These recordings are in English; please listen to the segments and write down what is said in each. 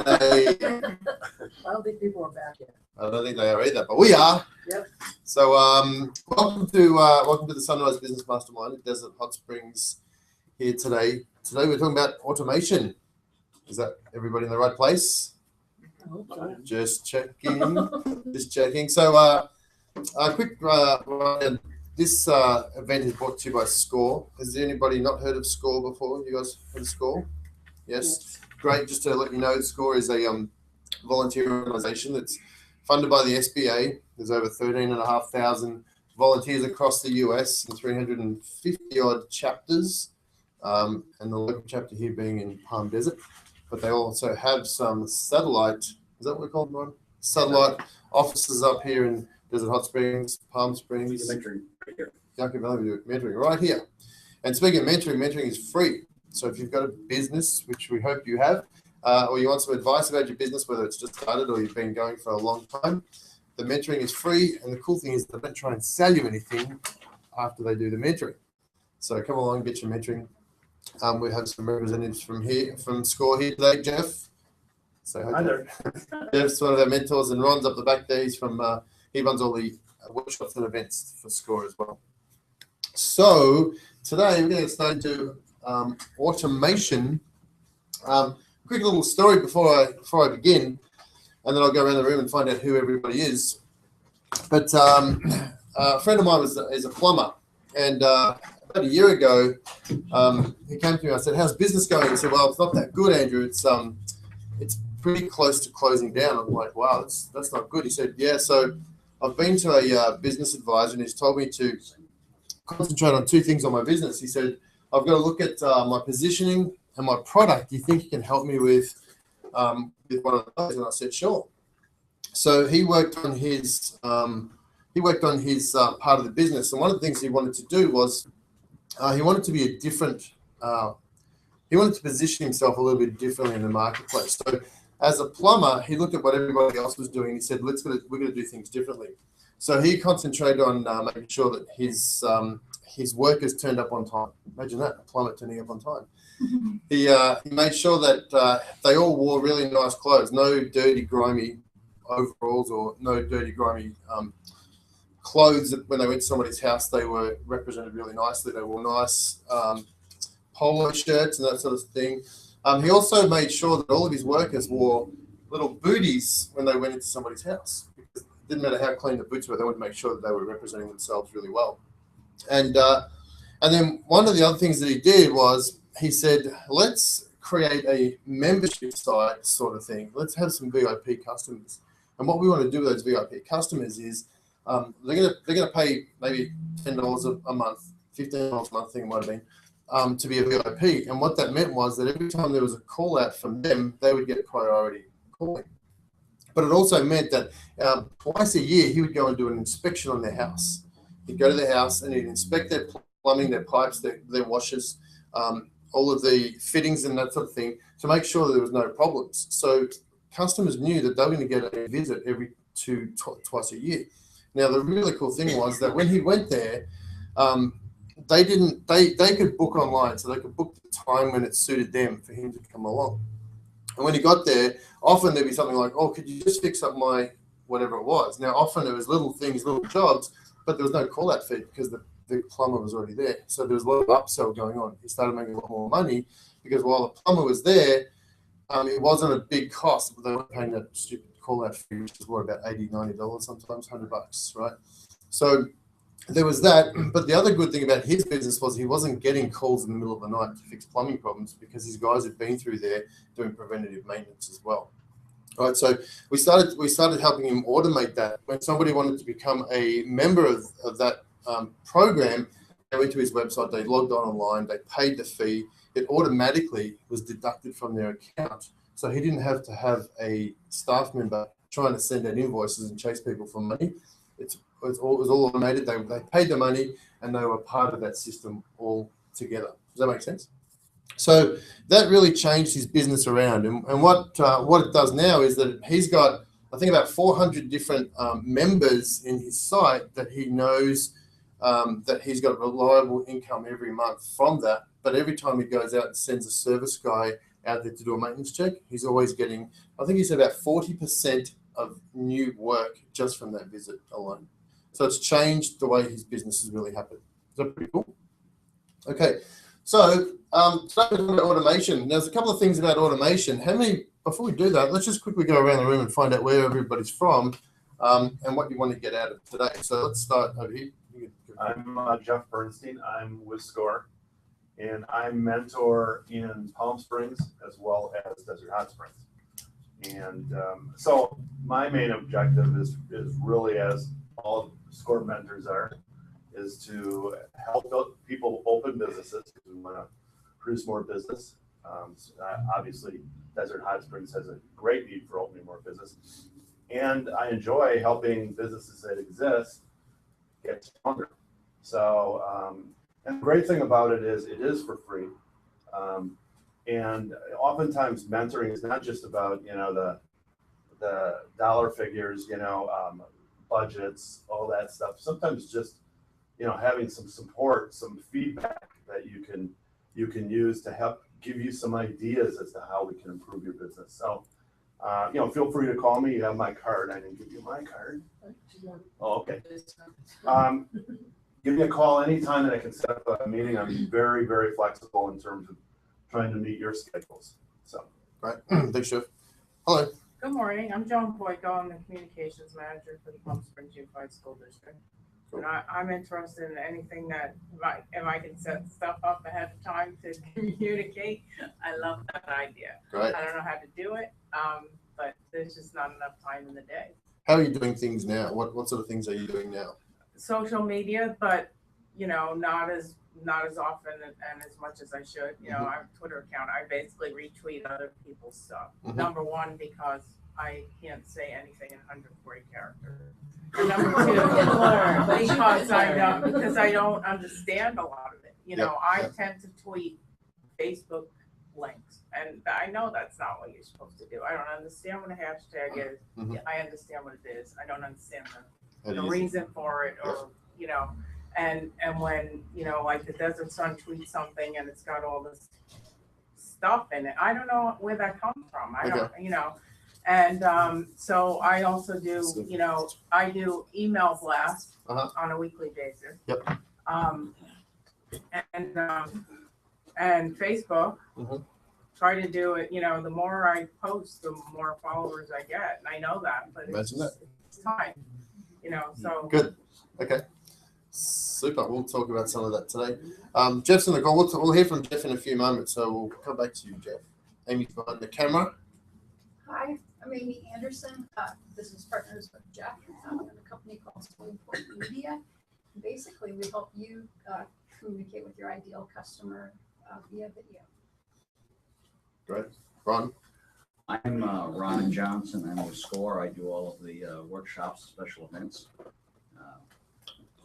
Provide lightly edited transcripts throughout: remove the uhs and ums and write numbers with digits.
I don't think people are back yet. I don't think they are either, but we are. Yep. So welcome to the Sunrise Business Mastermind at Desert Hot Springs here today. Today we're talking about automation. Is that everybody in the right place? I hope so. Just checking. Just checking. So a quick this event is brought to you by SCORE. Has anybody not heard of SCORE before? You guys heard of SCORE? Yes. Great. Just to let you know, SCORE is a volunteer organisation that's funded by the SBA. There's over 13,500 volunteers across the US and 350 odd chapters, and the local chapter here being in Palm Desert. But they also have some satellite, is that what we call them, Ron? Satellite offices up here in Desert Hot Springs, Palm Springs. Mentoring right here. Mentoring right here. And speaking of mentoring, mentoring is free. So if you've got a business, which we hope you have, or you want some advice about your business, whether it's just started or you've been going for a long time, the mentoring is free. And the cool thing is they don't try and sell you anything after they do the mentoring. So come along and get your mentoring. We have some representatives from SCORE here today. Jeff. So hi there. Jeff's one of our mentors, and Ron's up the back there. He's from he runs all the workshops and events for SCORE as well. So today we're going to get started to automation. Quick little story before I begin, and then I'll go around the room and find out who everybody is. But a friend of mine is a plumber, and about a year ago, he came to me. I said, "How's business going?" He said, "Well, it's not that good, Andrew. It's pretty close to closing down." I'm like, "Wow, that's not good." He said, "Yeah, so I've been to a business advisor, and he's told me to concentrate on two things on my business." He said, "I've got to look at my positioning and my product. Do you think you can help me with one of those?" And I said, "Sure." So he worked on his part of the business, and one of the things he wanted to do was he wanted to be a different. He wanted to position himself a little bit differently in the marketplace. So as a plumber, he looked at what everybody else was doing. He said, we're going to do things differently. So he concentrated on making sure that his workers turned up on time. Imagine that, a plumber turning up on time. He made sure that they all wore really nice clothes, no dirty, grimy overalls or no dirty, grimy clothes. That when they went to somebody's house, they were represented really nicely. They wore nice polo shirts and that sort of thing. He also made sure that all of his workers wore little booties when they went into somebody's house. Because it didn't matter how clean the boots were, they wanted to make sure that they were representing themselves really well. And then one of the other things that he did was he said, let's create a membership site sort of thing. Let's have some VIP customers. And what we want to do with those VIP customers is they're gonna pay maybe $10 a month, $15 a month, I think it might have been, to be a VIP. And what that meant was that every time there was a call out from them, they would get priority calling. But it also meant that twice a year he would go and do an inspection on their house. He'd go to their house and he'd inspect their plumbing, their pipes, their washers, all of the fittings and that sort of thing to make sure that there was no problems. So customers knew that they were going to get a visit every twice a year. Now, the really cool thing was that when he went there, they could book online, so they could book the time when it suited them for him to come along. And when he got there, often there'd be something like, "Oh, could you just fix up my whatever it was?" Now, often it was little things, little jobs, but there was no call-out fee because the plumber was already there. So there was a lot of upsell going on. He started making a lot more money because while the plumber was there, it wasn't a big cost. They weren't paying that stupid call-out fee, which is about $80, $90, sometimes $100, right? So there was that. But the other good thing about his business was he wasn't getting calls in the middle of the night to fix plumbing problems because his guys had been through there doing preventative maintenance as well. All right, so we started helping him automate that. When somebody wanted to become a member of that program, they went to his website, they logged on online, they paid the fee. It automatically was deducted from their account. So he didn't have to have a staff member trying to send out invoices and chase people for money. It was all automated. They paid the money and they were part of that system all together. Does that make sense? So that really changed his business around. And what it does now is that he's got, I think, about 400 different members in his site that he knows that he's got reliable income every month from that. But every time he goes out and sends a service guy out there to do a maintenance check, he's always getting, I think he said about 40% of new work just from that visit alone. So it's changed the way his business has really happened. Is that pretty cool? Okay, so today we're talking about automation. There's a couple of things about automation. Before we do that, let's just quickly go around the room and find out where everybody's from and what you want to get out of today. So let's start over here. I'm Jeff Bernstein. I'm with SCORE, and I mentor in Palm Springs as well as Desert Hot Springs. And so my main objective is really, as all SCORE mentors are, is to help people open businesses because we want to produce more business. Obviously, Desert Hot Springs has a great need for opening more business. And I enjoy helping businesses that exist get stronger. So, and the great thing about it is for free. And oftentimes mentoring is not just about, the dollar figures, budgets, all that stuff. Sometimes just, having some support, some feedback that you can use to help give you some ideas as to how we can improve your business. So, feel free to call me. You have my card. I didn't give you my card. Oh, okay. Give me a call anytime that I can set up a meeting. I'm very, very flexible in terms of trying to meet your schedules. So, Right. Thanks, Jeff. Hello. Good morning. I'm Joan Boyko. I'm the communications manager for the Palm Springs Unified School District. And I'm interested in anything that if I can set stuff up ahead of time to communicate. I love that idea. Great. I don't know how to do it, but there's just not enough time in the day. How are you doing things now? What sort of things are you doing now? Social media, but not as often and as much as I should. I have a Twitter account. I basically retweet other people's stuff. Number one, because I can't say anything in 140 characters. And number two, because I don't understand a lot of it. I tend to tweet Facebook links, and I know that's not what you're supposed to do. I don't understand what a hashtag is. I understand what it is. I don't understand the reason for it, or and when like the Desert Sun tweets something and it's got all this stuff in it. I don't know where that comes from. I don't, and so I also do, I do email blasts on a weekly basis. Yep. And Facebook. Try to do it. The more I post, the more followers I get, and I know that. But it's time. So good. Okay. Super. We'll talk about some of that today. Jeff's in the call. We'll hear from Jeff in a few moments, so we'll come back to you, Jeff. Amy's behind the camera. Hi, I'm Amy Anderson, business partners with Jeff. I'm in a company called Point Media. Basically, we help you communicate with your ideal customer via video. Great. Ron? I'm Ron Johnson. I'm with SCORE. I do all of the workshops, special events.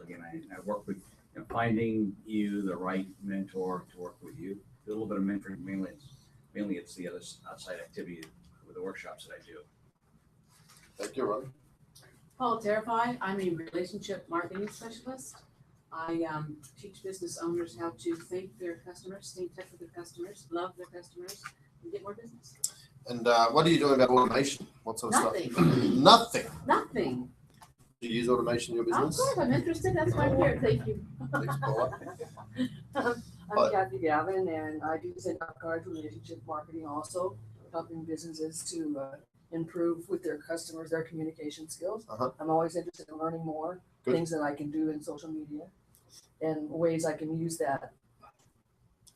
Again, I work with finding you the right mentor to work with you. Do a little bit of mentoring. Mainly it's the other outside activity with the workshops that I do. Thank you, Ron. Paul Terrify. I'm a relationship marketing specialist. I teach business owners how to thank their customers, stay in touch with their customers, love their customers, and get more business. And what are you doing about automation? What sort of Nothing. stuff? Nothing. Nothing. Do you use automation in your Of business? course, I'm interested. That's why I'm here. Thank you. Thanks, Paula. I'm Kathy Gavin, and I do send out cards relationship marketing, also helping businesses to improve with their customers, their communication skills. I'm always interested in learning more things that I can do in social media and ways I can use that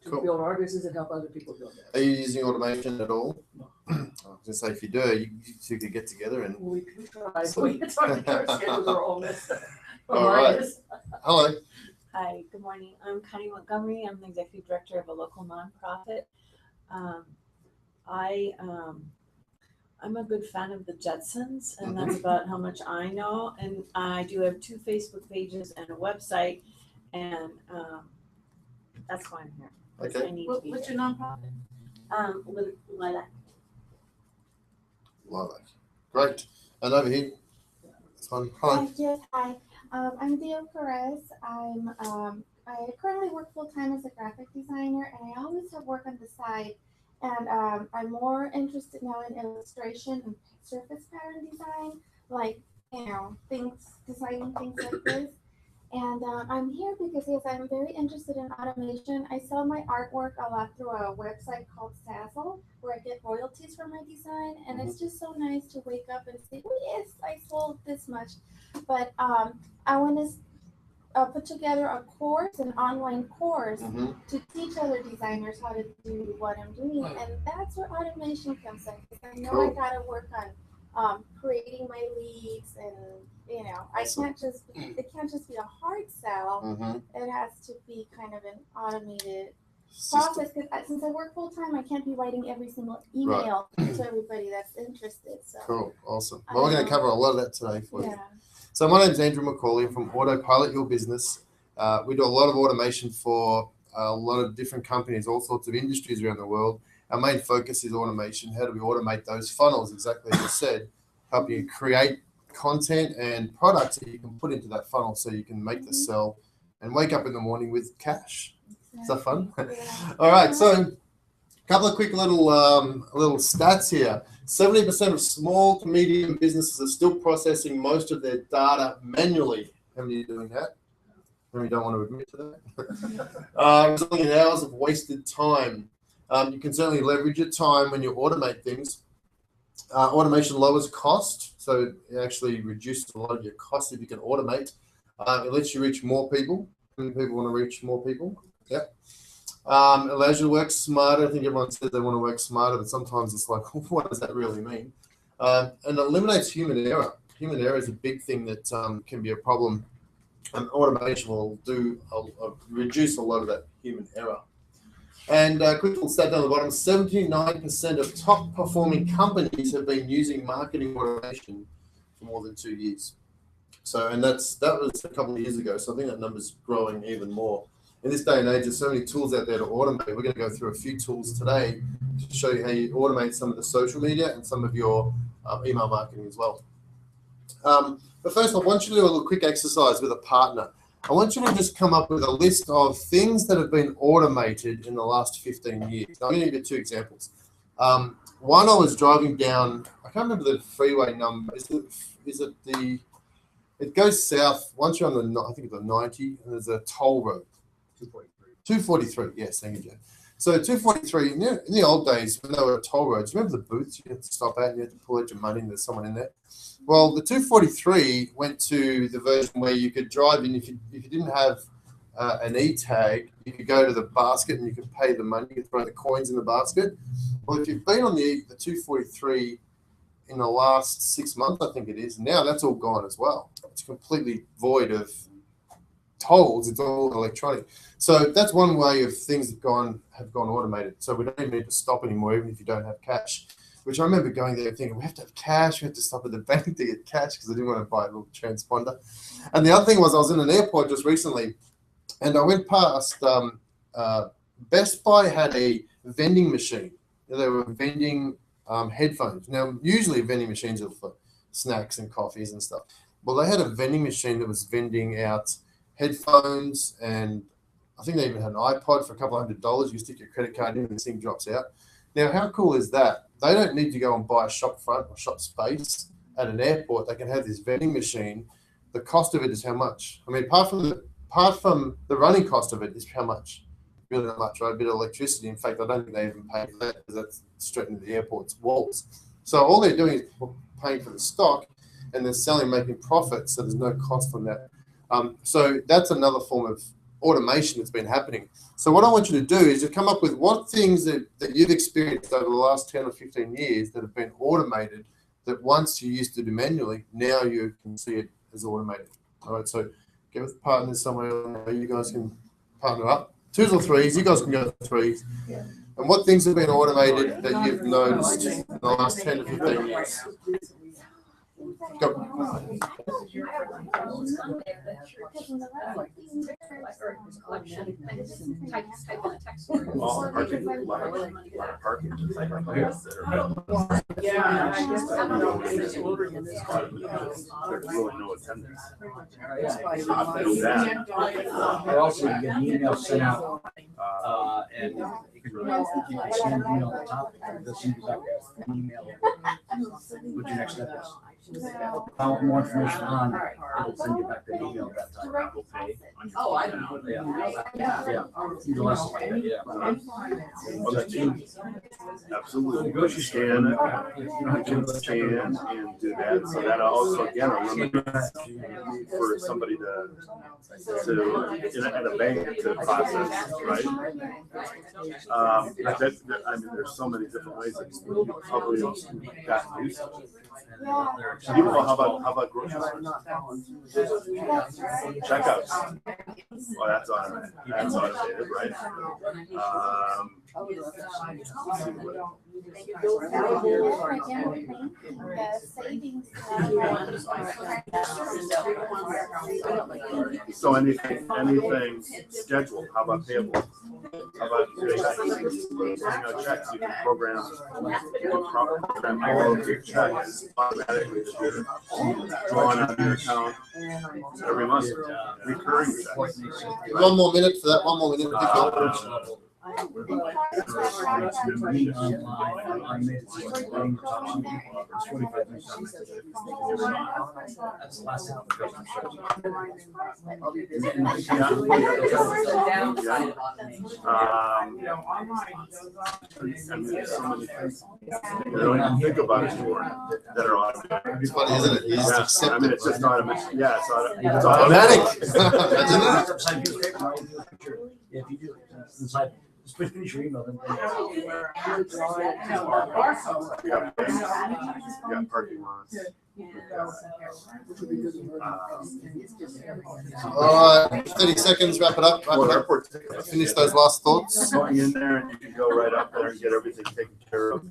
to build our business and help other people build that. Are you using automation at all? I was going to say, if you do, you two could get together and. We can try. Our schedules are all messed up. All right. Hello. Hi, good morning. I'm Connie Montgomery. I'm the executive director of a local nonprofit. I'm a good fan of the Jetsons, and that's about how much I know. And I do have 2 Facebook pages and a website, and that's why I'm here. Okay. I need What's to be your here. nonprofit? Lilac. Lilac. Great. And over here. This one. Hello. Hi. I'm Theo Perez. I currently work full time as a graphic designer, and I always have work on the side. and I'm more interested now in illustration and surface pattern design, like designing things like this. And I'm here because yes, I'm very interested in automation. I sell my artwork a lot through a website called Sazzle, where I get royalties for my design, and it's just so nice to wake up and say, oh yes, I sold this much. But I want to put together a course, an online course, to teach other designers how to do what I'm doing, and that's where automation comes in. Because I know I gotta work on creating my leads, and I can't just it can't just be a hard sell. It has to be kind of an automated process. Because since I work full time, I can't be writing every single email to everybody that's interested. So Cool, awesome. Well, we're going to cover a lot of that today for you. yeah. So my name's Andrew McCauley. I'm from Autopilot Your Business. We do a lot of automation for a lot of different companies, all sorts of industries around the world. Our main focus is automation. How do we automate those funnels, exactly as you said, help you create content and products that you can put into that funnel so you can make the sell and wake up in the morning with cash. Is that fun? All right, so a couple of quick little stats here. 70% of small to medium businesses are still processing most of their data manually. How many are doing that? How many don't want to admit to that? Resulting in hours of wasted time. You can certainly leverage your time when you automate things. Automation lowers cost, so it actually reduces a lot of your costs if you can automate. It lets you reach more people. How many people want to reach more people? Yep. Allows you to work smarter. I think everyone says they want to work smarter, but sometimes it's like, what does that really mean? And eliminates human error. Human error is a big thing that can be a problem, and automation will reduce a lot of that human error. And quick little stat down the bottom, 79% of top performing companies have been using marketing automation for more than 2 years. So, and that was a couple of years ago. So I think that number's growing even more. In this day and age, there's so many tools out there to automate. We're going to go through a few tools today to show you how you automate some of the social media and some of your email marketing as well. But first, I want you to do a little quick exercise with a partner. I want you to just come up with a list of things that have been automated in the last 15 years. Now, I'm going to give you 2 examples. One, I was driving down, I can't remember the freeway number. It goes south once you're on I think it's the 90, and there's a toll road. 243, yes, thank you, Joe. So 243, in the old days when there were toll roads, remember the booths you had to stop at and you had to pull out your money and there's someone in there? Well, the 243 went to the version where you could drive in. If you didn't have an e-tag, you could go to the basket and you could pay the money, you could throw the coins in the basket. Well, if you've been on the 243 in the last 6 months, I think it is, now that's all gone as well. It's completely void of tolls. It's all electronic. So that's one way of things have gone automated. So we don't even need to stop anymore, even if you don't have cash. Which I remember going there thinking, we have to have cash, we have to stop at the bank to get cash because I didn't want to buy a little transponder. And the other thing was I was in an airport just recently and I went past Best Buy had a vending machine. They were vending headphones. Now, usually vending machines are for snacks and coffees and stuff. Well, they had a vending machine that was vending out headphones, and I think they even had an iPod for a couple $100. You stick your credit card in and this thing drops out. Now, how cool is that? They don't need to go and buy a shop front or shop space at an airport. They can have this vending machine. The cost of it is how much? I mean, apart from the running cost of it is how much? Really not much, right? A bit of electricity. In fact, I don't think they even pay for that because that's straight into the airport's walls. So all they're doing is paying for the stock and they're selling, making profits. So there's no cost on that. So that's another form of automation that's been happening. So what I want you to do is to come up with what things that you've experienced over the last 10 or 15 years that have been automated that once you used to do manually, now you can see it as automated. All right, so get with partners somewhere. You guys can partner up. 2s or 3s, you guys can go to 3s. Yeah. And what things have been automated that you've noticed in the last 10 to 15 years? Go. All parking, a lot of parking. Yeah, I guess I don't know. There's really no attendance. Or also you get an email sent out, and you can send an email at the top, and they'll send you back an email with your next step is. Found more information on, it'll send you back the email at that time. Oh, I don't know. Yeah. The last one, yeah. Well, that's true. Absolutely. You scan it, you can scan and do that. So that also, again, eliminates for somebody to in a bank to process, right? I mean, there's so many different ways that you probably got used to. Even though, how about grocery stores? Checkouts. Oh, that's automated. That's automated, right? So anything scheduled. How about payables? How about checks? You can program all of your checks automatically that you're drawing out of your account every month. Recurring checks. 1 more minute for that. 1 more minute. You don't even think about it anymore that are automatic. It's funny, isn't it? You just accept I mean, it. it's just automatic. Yeah, it's Automatic. If you do inside, just finish your email, then. Yeah, parking lots. All right, 30 seconds, wrap it up. Finish those last thoughts. Going in there and you can go right up there and get everything taken care of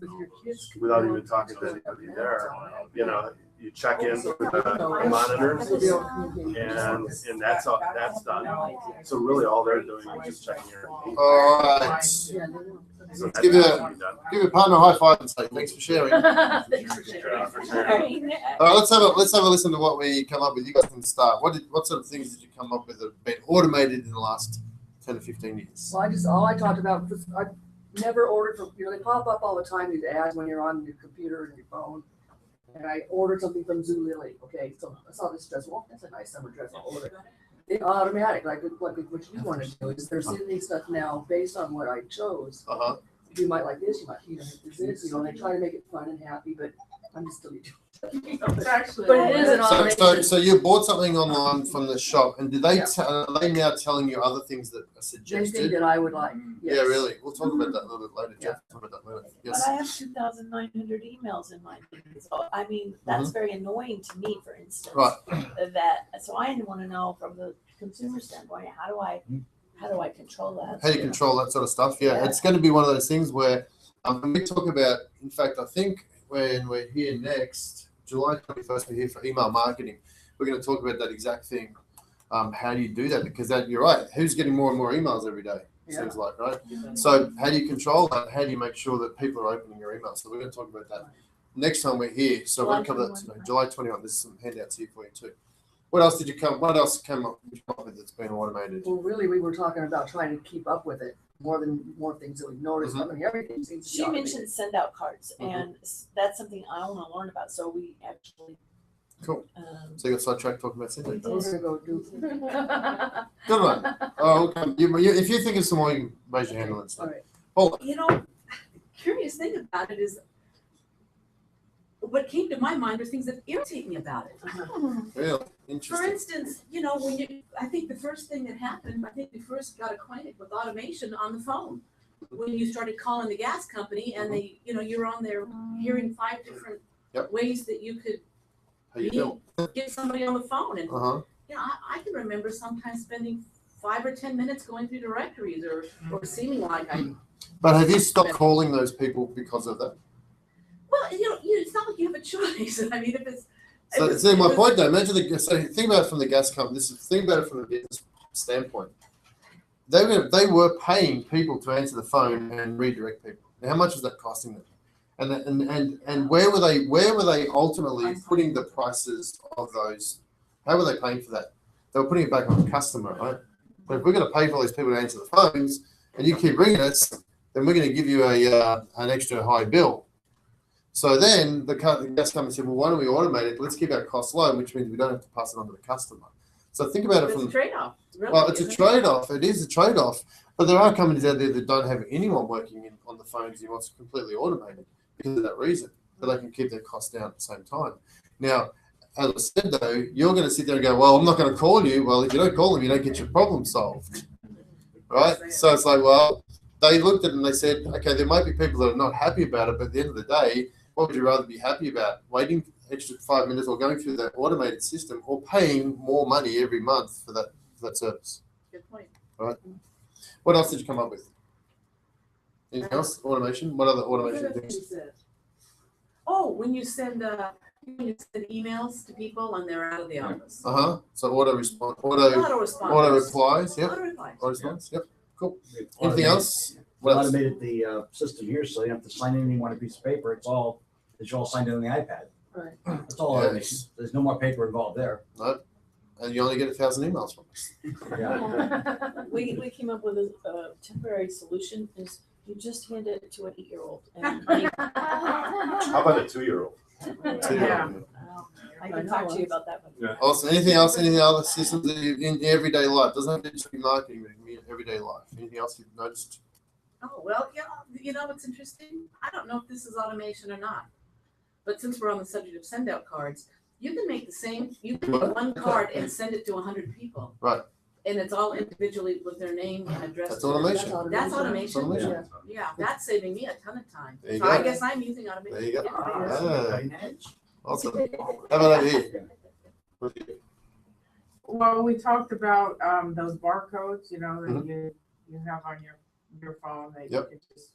without even talking to anybody there. You know, you check in with the monitors and that's all, that's done. So really all they're doing is just checking your. All right. So Give your partner a high five and say thanks for sharing. All right, let's have a listen to what we come up with. You guys can start. What sort of things did you come up with that have been automated in the last 10 to 15 years? Well, all I talked about was I never ordered from, they pop up all the time, these ads when you're on your computer and your phone. And I ordered something from Zulily. Okay, so I saw this dress. Well, that's a nice summer dress. I'll order it. It's automatic, like what you want to do is they're sending stuff now based on what I chose. You might like this, you might this, and they try to make it fun and happy, but I'm just still doing But it is an automation. So you bought something online from the shop, and did they are they now telling you other things that are suggested? Anything that I would like. Yes. Yeah, really. We'll talk about that a little bit later, Jeff. Talk about that later. Yes. But I have 2,900 emails in my feed. So I mean, that's very annoying to me, for instance. Right. So I want to know from the consumer standpoint, how do I control that? How do you control that sort of stuff? Yeah, it's going to be one of those things where when we talk about, in fact, I think when we're here next, July 21st, we're here for email marketing. We're going to talk about that exact thing. How do you do that? Because you're right. Who's getting more and more emails every day? Seems like, right? So how do you control that? How do you make sure that people are opening your emails? So we're going to talk about that next time we're here. So we're going to cover that today. July 21. There's some handouts here for you too. What else came up with that's been automated? Well, really, we were talking about trying to keep up with it more things that we've noticed. I mean, everything seems to be She automated. mentioned send out cards, and that's something I want to learn about. So we actually. Cool. So you got sidetracked talking about sending cards. We're gonna go do. Good one. Oh, okay. If you think of some more, you can raise your hand and let's know. Right. You know, curious thing about it is what came to my mind are things that irritate me about it. Really For interesting. instance, I think the first thing that happened, I think we first got acquainted with automation on the phone. When you started calling the gas company and you're on there hearing 5 different ways that you could How you doing? get somebody on the phone. And I can remember sometimes spending 5 or 10 minutes going through directories or seeming like I. But have you stopped calling those people because of that? Well, it's not like you have a choice. I mean, if it's So see my point though. Imagine so think about it from the gas company. Think about it from the business standpoint. They were paying people to answer the phone and redirect people. Now, how much was that costing them? And where were they ultimately putting the prices of those? How were they paying for that? They were putting it back on the customer, right? But if we're going to pay for all these people to answer the phones and you keep ringing us, then we're going to give you an extra high bill. So then the gas company said, well, why don't we automate it? Let's keep our costs low, which means we don't have to pass it on to the customer. So think about it from It's a trade-off. Really, well, it's a trade-off. It is a trade-off. But there are companies out there that don't have anyone working on the phones anymore. It's completely automated because of that reason. So they can keep their costs down at the same time. Now, as I said, though, you're going to sit there and go, well, I'm not going to call you. Well, if you don't call them, you don't get your problem solved. Right? So it's like, well, they looked at it and they said, okay, there might be people that are not happy about it, but at the end of the day, what would you rather be happy about? Waiting extra 5 minutes or going through that automated system or paying more money every month for that service? Good point. Right. What else did you come up with? Anything else? Automation? What other automation things? Oh, when you send emails to people and they're out of the office. So auto response, Auto response. auto replies. Yep. Auto replies. Auto response. Yep. Cool. We've Anything else? We What else? automated the system here, so you don't have to sign anything on a piece of paper. It's all signed in on the iPad. Right. That's all automation. There's no more paper involved there. No. And you only get 1,000 emails from us. Yeah. We came up with a temporary solution is you just hand it to an 8-year-old. And How about a 2-year-old? Yeah. I can talk to you about that one. Yeah. Awesome. Anything else? Any other systems that you, in everyday life? Doesn't have to just be marketing, but it can be in everyday life. Anything else you've noticed? Oh, well, yeah, you know what's interesting? I don't know if this is automation or not. But since we're on the subject of send out cards, you can make one card and send it to 100 people. Right. And it's all individually with their name and address. That's automation. That's automation. Automation. Yeah, that's saving me a ton of time. There you So go. I guess I'm using automation. There you go. Yeah. Awesome. How about over here? Well, we talked about those barcodes, that Mhm. you have on your phone that Yep. you can just,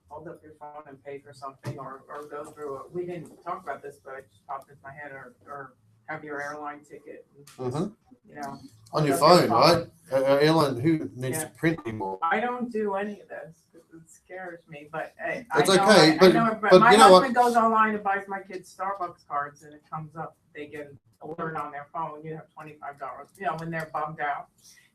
hold up your phone and pay for something or go through it. We didn't talk about this, but it just popped into my head or have your airline ticket, Mm-hmm. On your That's phone, your right? Airline, who needs to print anymore? I don't do any of this because it scares me, but I It's know, okay, but- I know, but my you know what? husband goes online and buys my kids Starbucks cards and it comes up, they get an alert on their phone, you have $25, when they're bummed out.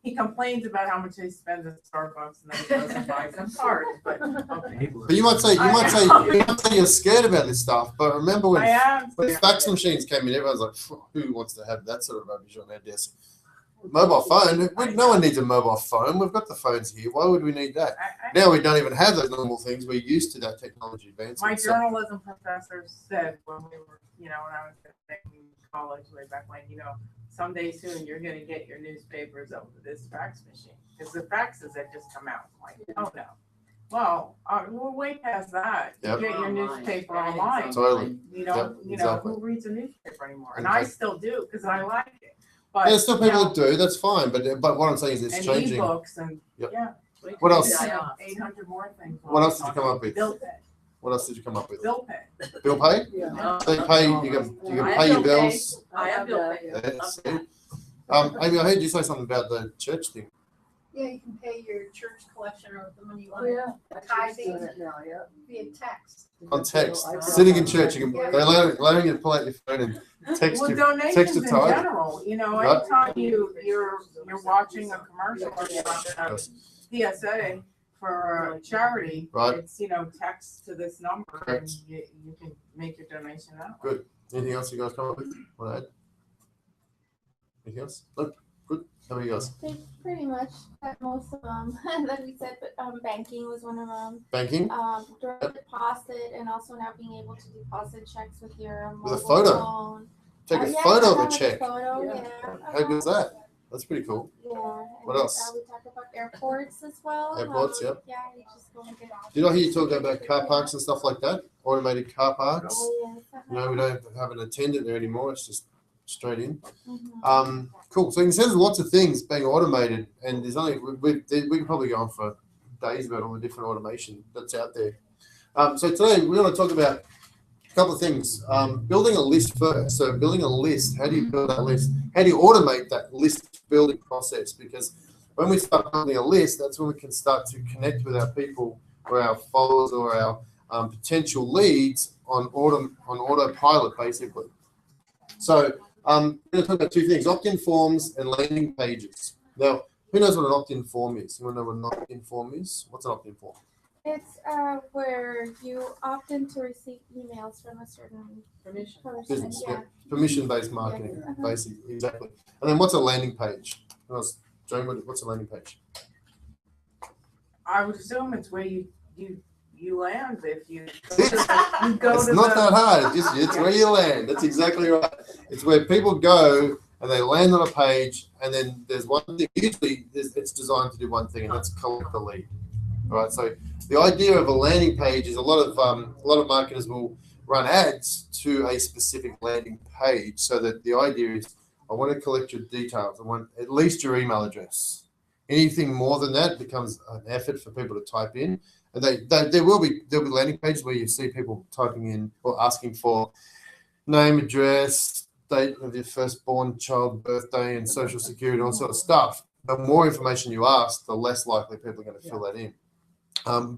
He complains about how much they spend at Starbucks and then he goes and buys them cards, but okay. But you might say you're scared about this stuff. But remember when I am. when fax machines came in, everyone's like, who wants to have that sort of rubbish on their desk? Mobile phone. No one needs a mobile phone. We've got the phones here. Why would we need that? Now we don't even have those normal things. We're used to that technology advancement. My journalism professor said when we were, when I was in college way back when, someday soon you're gonna get your newspapers over this fax machine. Because the faxes that just come out, like, oh no. Well, we're way past that. You Yep. get your newspaper online. Totally. Who reads a newspaper anymore? And I still do, because I like it. But There's still people that do. That's fine. But what I'm saying is it's and changing. ebooks and, Yep. yeah. What else? 800 more things. What else did you come up with? Bill pay. What else did you come up with? Bill pay. Bill pay? Yeah. So you pay. You can I pay have your bill pay. bills. I have bill pay. Yes. Amy, I heard you say something about the church thing. Yeah, you can pay your church collection or the money you Oh, want yeah. Tithing. Doing it now, yeah. via text. On text, I- sitting in church, you can they're allowing you to pull out your phone and text Well, your donations text in your tithe. general, Right. anytime you're watching a commercial or PSA for a charity, Right. it's, text to this number and Correct. you can make your donation that way. Good. Anything else you guys come up with? Want to add? Anything else? Look, good. How about you guys? Pretty much got most of them that we said, but banking was one of them. Banking Direct deposit and also now being able to deposit checks with your With a mobile photo. phone. Take a Yeah, photo of with the a check. Photo, Yeah. yeah. How good is that? That's pretty cool. Yeah. What and, else? We talked about airports as well. Airports, yep. Yeah, you just go and get. Did I hear you talk about car parks and stuff like that? Automated car parks. Oh, yes. You know, we don't have to have an attendant there anymore. It's just straight in. Mhm. Cool. So you can see there's lots of things being automated, and there's only we can probably go on for days about all the different automation that's out there. So today we're going to talk about A couple of things. Building a list first. So building a list, how do you build that list? How do you automate that list building process? Because when we start building a list, that's when we can start to connect with our people or our followers or our potential leads on autopilot, basically. So I'm going to talk about two things, opt-in forms and landing pages. Now, who knows what an opt-in form is? You want to know what an opt-in form is? What's an opt-in form? It's where you opt in to receive emails from a certain Permission. person. Business, Yeah. Permission-based marketing, basically, exactly. And then what's a landing page? Joan, what's a landing page? I would assume it's where you land if you It's go it's to not the, that hard. It's where you land. That's exactly right. It's where people go and they land on a page, and then there's one thing. Usually, it's designed to do one thing, and that's collect the lead. All right. So the idea of a landing page is a lot of marketers will run ads to a specific landing page, so that the idea is, I want to collect your details. I want at least your email address. Anything more than that becomes an effort for people to type in. And there'll be landing pages where you see people typing in or asking for name, address, date of your firstborn child, birthday, and social security, and all sort of stuff. The more information you ask, the less likely people are going to fill that in.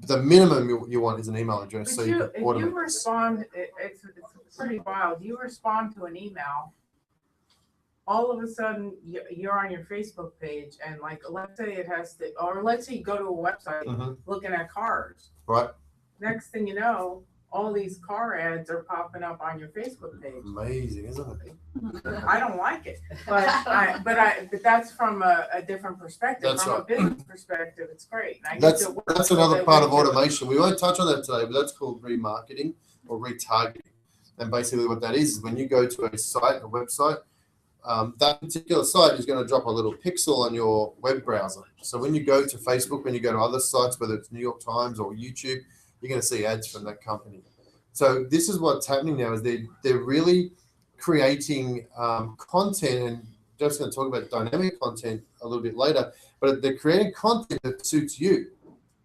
The minimum you want is an email address. but So you can if you automate this. respond, it's pretty wild. You respond to an email, all of a sudden you're on your Facebook page, and like, let's say it has to, or let's say you go to a website Mhm. looking at cars. Right. Next thing you know, all these car ads are popping up on your Facebook page. Amazing, isn't it? I don't like it, but that's from a different perspective. That's From right. a business perspective, it's great. And I get That's to work another with part of it. automation. We won't touch on that today, but that's called remarketing or retargeting. And basically what that is when you go to a site, a website, that particular site is going to drop a little pixel on your web browser. So when you go to Facebook, when you go to other sites, whether it's New York Times or YouTube, you're going to see ads from that company. So this is what's happening now is they're really creating content, and Jeff's going to talk about dynamic content a little bit later, but they're creating content that suits you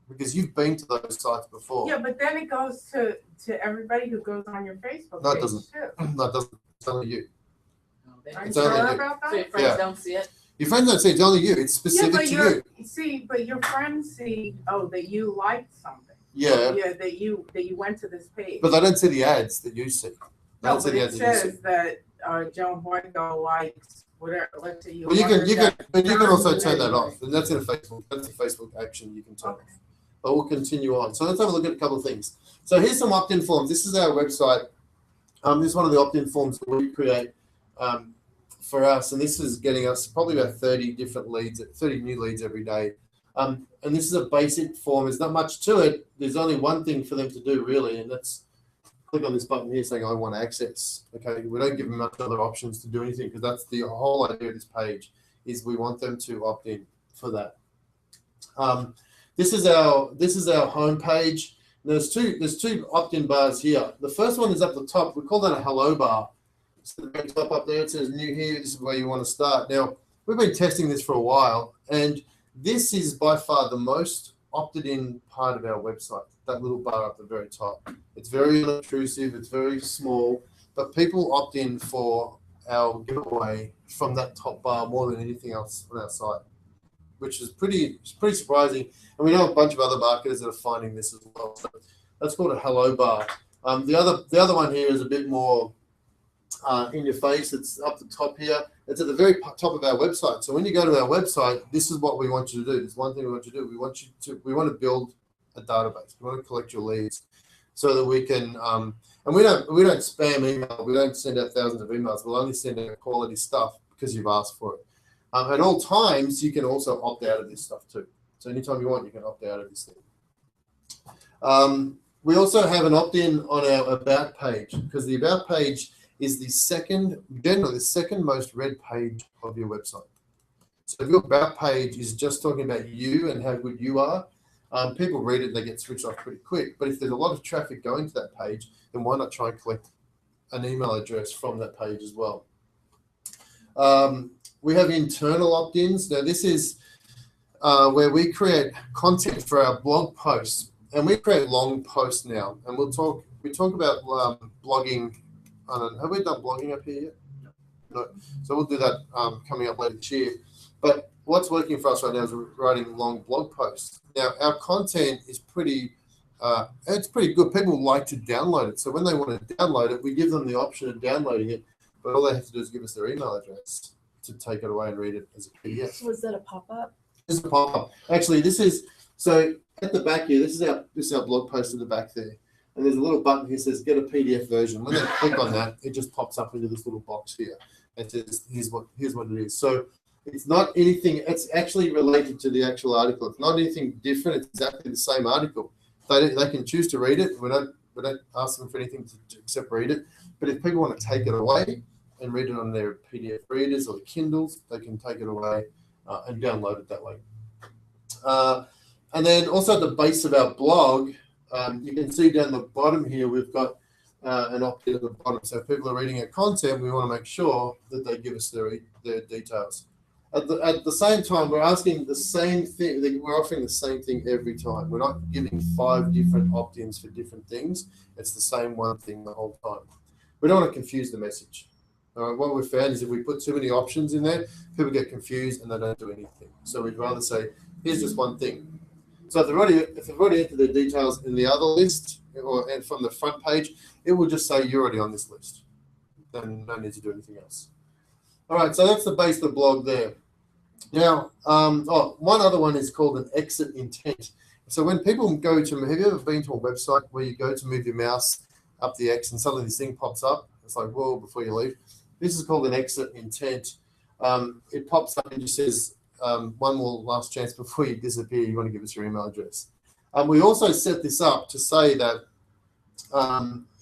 because you've been to those sites before. Yeah, but then it goes to everybody who goes on your Facebook No, it page doesn't. too. No, it doesn't. It's only you. Are you It's only sure you. about So your that? friends Yeah. don't see it? Your friends don't see it. It's only you. It's specific but to you. but your friends see, that you liked something. Yeah, Yeah, that you went to this page. but they don't see the ads that you see. They No, don't see but the it ads that you see. says that Joan Boyko likes whatever. Let's say Well, you can also Thursday. turn that off, and that's in Facebook. That's a Facebook action you can turn Okay. off. But we'll continue on. So let's have a look at a couple of things. So here's some opt-in forms. This is our website. This is one of the opt-in forms that we create for us, and this is getting us probably about 30 different leads, 30 new leads every day. And this is a basic form. There's not much to it. There's only one thing for them to do, really, and that's click on this button here saying I want access. Okay, we don't give them much other options to do anything because that's the whole idea of this page is we want them to opt in for that. This is our home page. There's two opt-in bars here. The first one is up the top. We call that a hello bar. So the very top up there it says new here. This is where you want to start. Now we've been testing this for a while, and this is by far the most opted in part of our website. That little bar up the very top. It's very unobtrusive. It's very small, but people opt in for our giveaway from that top bar more than anything else on our site, which is pretty surprising. And we know a bunch of other marketers that are finding this as well. So that's called a hello bar. The other one here is a bit more in your face. It's up the top here. It's at the very top of our website. So when you go to our website, this is what we want you to do. There's one thing we want you to do. We want to build a database. We want to collect your leads so that we can and we don't spam email. We don't send out thousands of emails. We'll only send out quality stuff because you've asked for it. At all times, you can also opt out of this stuff too. So anytime you want, you can opt out of this thing. We also have an opt-in on our About page because the About page is the second most read page of your website. So if your About page is just talking about you and how good you are, people read it and they get switched off pretty quick. But if there's a lot of traffic going to that page, then why not try and collect an email address from that page as well? We have internal opt-ins. Now this is where we create content for our blog posts, and we create long posts now, and we'll talk we talk about blogging. I don't know, have we done blogging up here yet? No. So we'll do that coming up later this year. But what's working for us right now is writing long blog posts. Now our content is it's pretty good. People like to download it. So when they want to download it, we give them the option of downloading it, but all they have to do is give us their email address to take it away and read it as a PDF. Was that a pop-up? This is a pop-up. Actually, this is, so at the back here, this is our blog post at the back there. And there's a little button here that says get a PDF version. When they click on that, it just pops up into this little box here. And says, here's what it is. So it's not anything, it's actually related to the actual article. It's not anything different. It's exactly the same article. They can choose to read it. We don't ask them for anything to except read it. But if people want to take it away and read it on their PDF readers or the Kindles, they can take it away and download it that way. And then also at the base of our blog, you can see down the bottom here, we've got an opt-in at the bottom. So if people are reading our content, we want to make sure that they give us their details. At the same time, we're asking the same thing. We're offering the same thing every time. We're not giving 5 different opt-ins for different things. It's the same one thing the whole time. We don't want to confuse the message. All right, what we've found is if we put too many options in there, people get confused and they don't do anything. So we'd rather say, here's just one thing. So if they've already entered their details in the other list and from the front page, it will just say you're already on this list. Then no need to do anything else. All right, so that's the base of the blog there. Now, one other one is called an exit intent. So when people go to, have you ever been to a website where you go to move your mouse up the X and suddenly this thing pops up? It's like, whoa, before you leave. This is called an exit intent. It pops up and just says, one more last chance before you disappear, you want to give us your email address. We also set this up to say that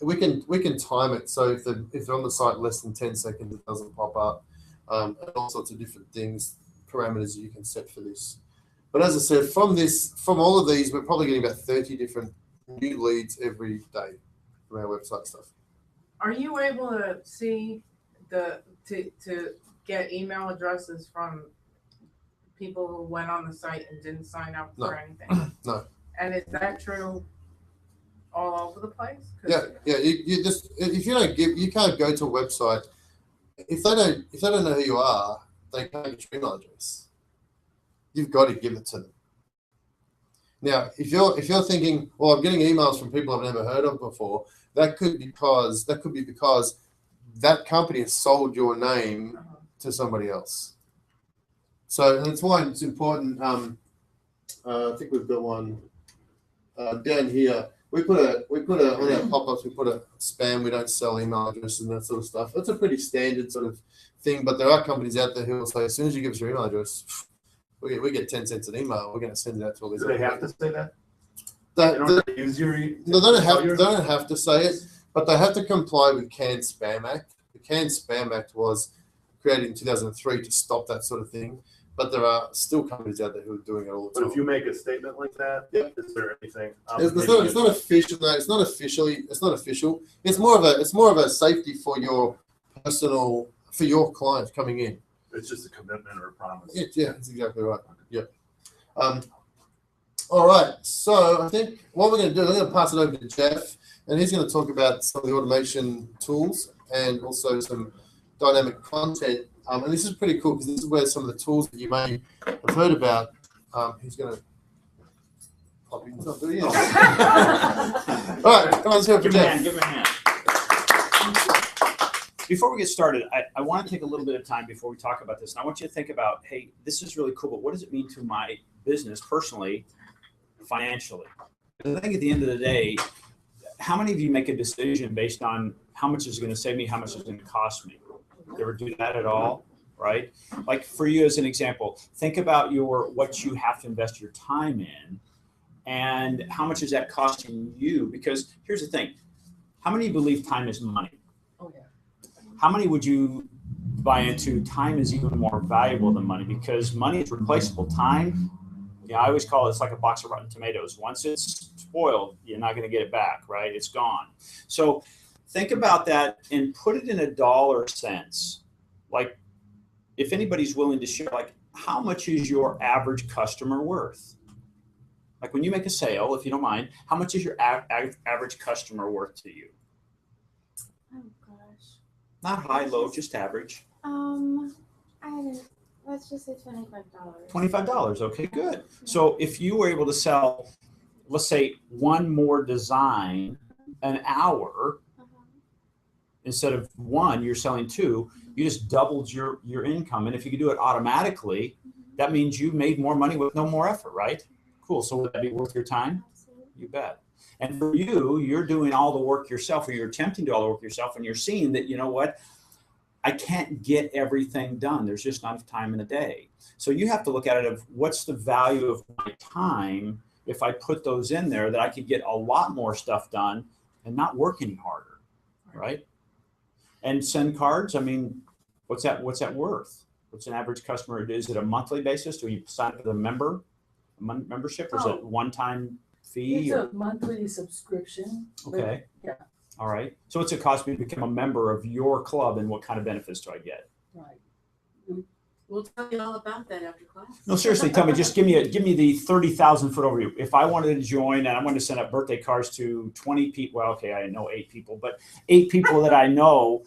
we can time it. So if they're on the site less than 10 seconds, it doesn't pop up. And all sorts of different things, parameters you can set for this. But as I said, from all of these, we're probably getting about 30 different new leads every day from our website stuff. Are you able to see to get email addresses from people who went on the site and didn't sign up for anything? No. And is that true all over the place? Yeah. You just, if you don't you can't go to a website if they don't know who you are, they can't get your email address. You've got to give it to them. Now, if you're thinking, well, I'm getting emails from people I've never heard of before, that could be because that company has sold your name to somebody else. So that's why it's important. I think we've got one down here. We put on our pop-ups, we put a spam, we don't sell email addresses and that sort of stuff. That's a pretty standard sort of thing, but there are companies out there who will say, as soon as you give us your email address, we get 10 cents an email. We're going to send it out to all these. Do they have to say that? They don't have to say it, but they have to comply with Canned Spam Act. The Canned Spam Act was created in 2003 to stop that sort of thing. But there are still companies out there who are doing it all the time. But if you make a statement like that, is there anything? It's not official. No, it's not officially. It's not official. It's more of a safety for your clients coming in. It's just a commitment or a promise. Yeah, that's exactly right. Yep. All right. So I think what we're going to do, I'm going to pass it over to Jeff, and he's going to talk about some of the automation tools and also some dynamic content. And this is pretty cool because this is where some of the tools that you may have heard about. He's going to pop in something. All right, come on, let's go for Jeff. Give him a hand. Before we get started, I want to take a little bit of time before we talk about this. And I want you to think about, hey, this is really cool, but what does it mean to my business personally, financially? Because I think at the end of the day, how many of you make a decision based on how much is it going to save me, how much is it going to cost me? You ever do that at all, right? Like for you as an example, think about what you have to invest your time in and how much is that costing you? Because here's the thing, how many believe time is money? Oh, yeah. How many would you buy into time is even more valuable than money? Because money is replaceable. Time, I always call it's like a box of rotten tomatoes. Once it's spoiled, you're not going to get it back, right? It's gone. So think about that and put it in a dollar sense. Like if anybody's willing to share, like how much is your average customer worth? Like when you make a sale, if you don't mind, how much is your average customer worth to you? Oh gosh. Not high, low, just average. I don't. Let's just say $25. $25. Okay, good. So if you were able to sell, let's say, one more design an hour, instead of one, you're selling two, you just doubled your income. And if you could do it automatically, that means you made more money with no more effort, right? Cool. So would that be worth your time? Absolutely. You bet. And for you, you're doing all the work yourself, or you're attempting to do all the work yourself, and you're seeing that, you know what, I can't get everything done. There's just not enough time in a day. So you have to look at it of what's the value of my time if I put those in there, that I could get a lot more stuff done and not work any harder, right? And send cards, I mean, what's that worth? What's an average customer? Is it a monthly basis? Do you sign up with a membership, or is it one-time fee? It's or? a monthly subscription. but Okay. Yeah, All right. So what's it cost me to become a member of your club, and what kind of benefits do I get? right. We'll tell you all about that after class. No, seriously, tell me, just give me the 30,000 foot overview. If I wanted to join and I wanted to send out birthday cards to 20 people, well, okay, I know 8 people, but 8 people that I know,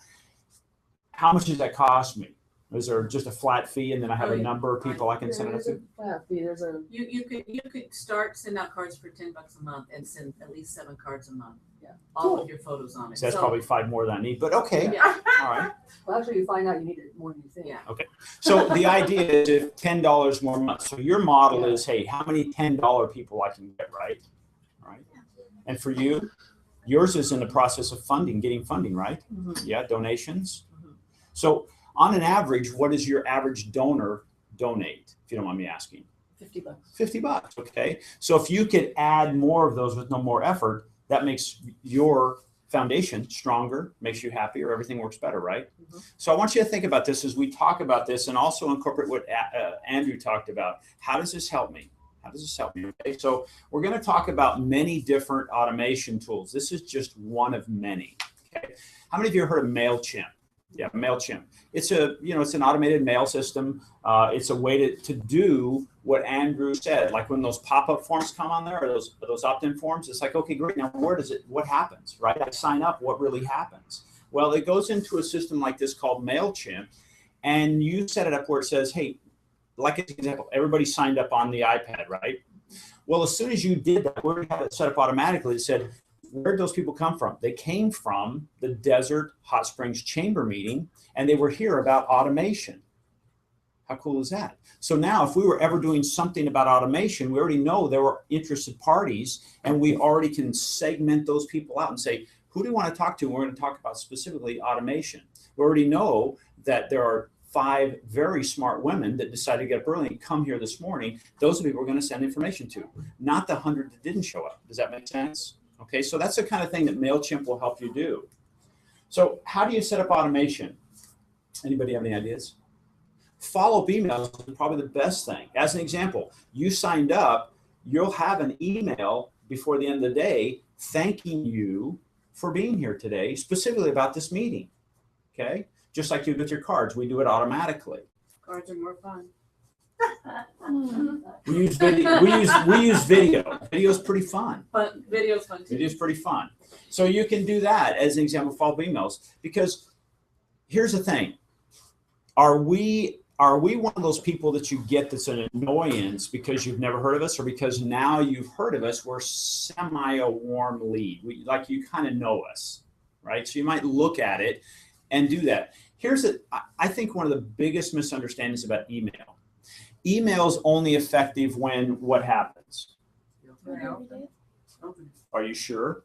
how much does that cost me? Is there just a flat fee, and then I have a number of people I can send it out There's to? a flat fee, there's a, You could send out cards for $10 a month and send at least 7 cards a month. Yeah. All Cool. of your photos on it. So that's So- probably 5 more than I need, but okay. Yeah. All right. well, actually, you find out you need it more than you think. Yeah. So the idea is if $10 more a month. So your model is, hey, how many $10 people I can get, right? Right. And for you, yours is in the process of getting funding, right? Mhm. Yeah, donations. Mhm. So on an average, what does your average donor donate, if you don't mind me asking? $50. $50. Okay. So if you could add more of those with no more effort, that makes your foundation stronger, makes you happier, everything works better, right? Mhm. So I want you to think about this as we talk about this, and also incorporate what Andrew talked about. How does this help me? How does this help me? Okay. So we're going to talk about many different automation tools. This is just one of many. Okay. How many of you have heard of MailChimp? Yeah, MailChimp. It's it's an automated mail system. It's a way to do what Andrew said, like when those pop-up forms come on there, or those opt-in forms, it's like, okay, great. Now what happens, right? I sign up, what really happens? Well, it goes into a system like this called MailChimp, and you set it up where it says, hey, like an example, everybody signed up on the iPad, right? Well, as soon as you did that, we already had it set up automatically. It said, where did those people come from? They came from the Desert Hot Springs Chamber meeting, and they were here about automation. How cool is that? So now if we were ever doing something about automation, we already know there were interested parties, and we already can segment those people out and say, who do you want to talk to? And we're going to talk about specifically automation. We already know that there are 5 very smart women that decided to get up early and come here this morning. Those are the people we're going to send information to, not the 100 that didn't show up. Does that make sense? Okay, so that's the kind of thing that MailChimp will help you do. So how do you set up automation? Anybody have any ideas? Follow-up emails is probably the best thing. As an example, you signed up, you'll have an email before the end of the day thanking you for being here today, specifically about this meeting. Okay, just like you do with your cards, we do it automatically. Cards are more fun. We use video. We use video. Video is pretty fun. But video's fun too. It is pretty fun. So you can do that as an example, follow-up emails. Because here's the thing: are we one of those people that you get that's an annoyance because you've never heard of us, or because now you've heard of us, we're semi a warm lead? Like you kind of know us, right? So you might look at it and do that. I think one of the biggest misunderstandings about email. Email is only effective when what happens? Are you sure?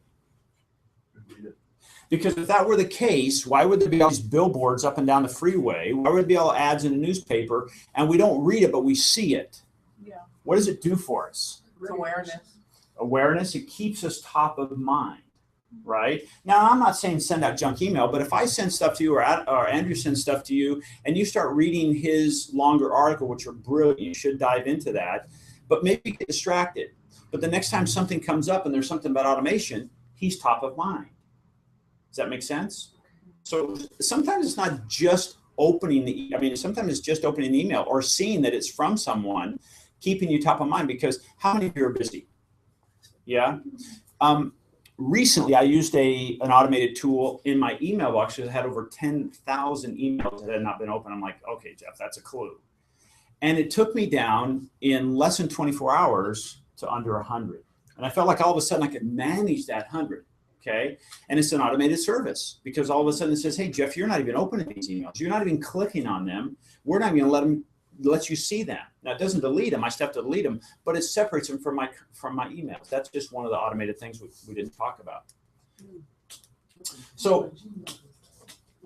Because if that were the case, why would there be all these billboards up and down the freeway? Why would there be all ads in the newspaper and we don't read it, but we see it? Yeah. What does it do for us? It's awareness. Awareness, it keeps us top of mind, right? Now, I'm not saying send out junk email, but if I send stuff to you, or Andrew sends stuff to you, and you start reading his longer article, which are brilliant, you should dive into that, but maybe get distracted. But the next time something comes up and there's something about automation, he's top of mind. Does that make sense? So sometimes it's not just sometimes it's just opening the email or seeing that it's from someone, keeping you top of mind, because how many of you are busy? Yeah. Recently, I used an automated tool in my email box because I had over 10,000 emails that had not been opened. I'm like, okay, Jeff, that's a clue. And it took me down in less than 24 hours to under 100. And I felt like all of a sudden I could manage that 100. Okay. And it's an automated service because all of a sudden it says, hey, Jeff, you're not even opening these emails. You're not even clicking on them. We're not even going to let you see them. Now it doesn't delete them. I still have to delete them, but it separates them from my emails. That's just one of the automated things we didn't talk about. So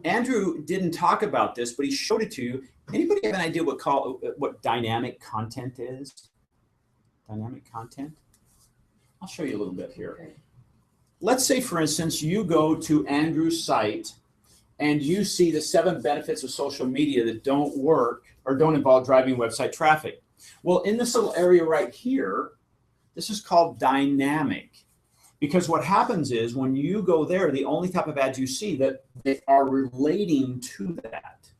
Andrew didn't talk about this, but he showed it to you. Anybody have an idea what dynamic content is? Dynamic content? I'll show you a little bit here. Okay. Let's say, for instance, you go to Andrew's site and you see the 7 benefits of social media that don't work or don't involve driving website traffic. Well, in this little area right here, this is called dynamic. Because what happens is when you go there, the only type of ads you see that they are relating to that.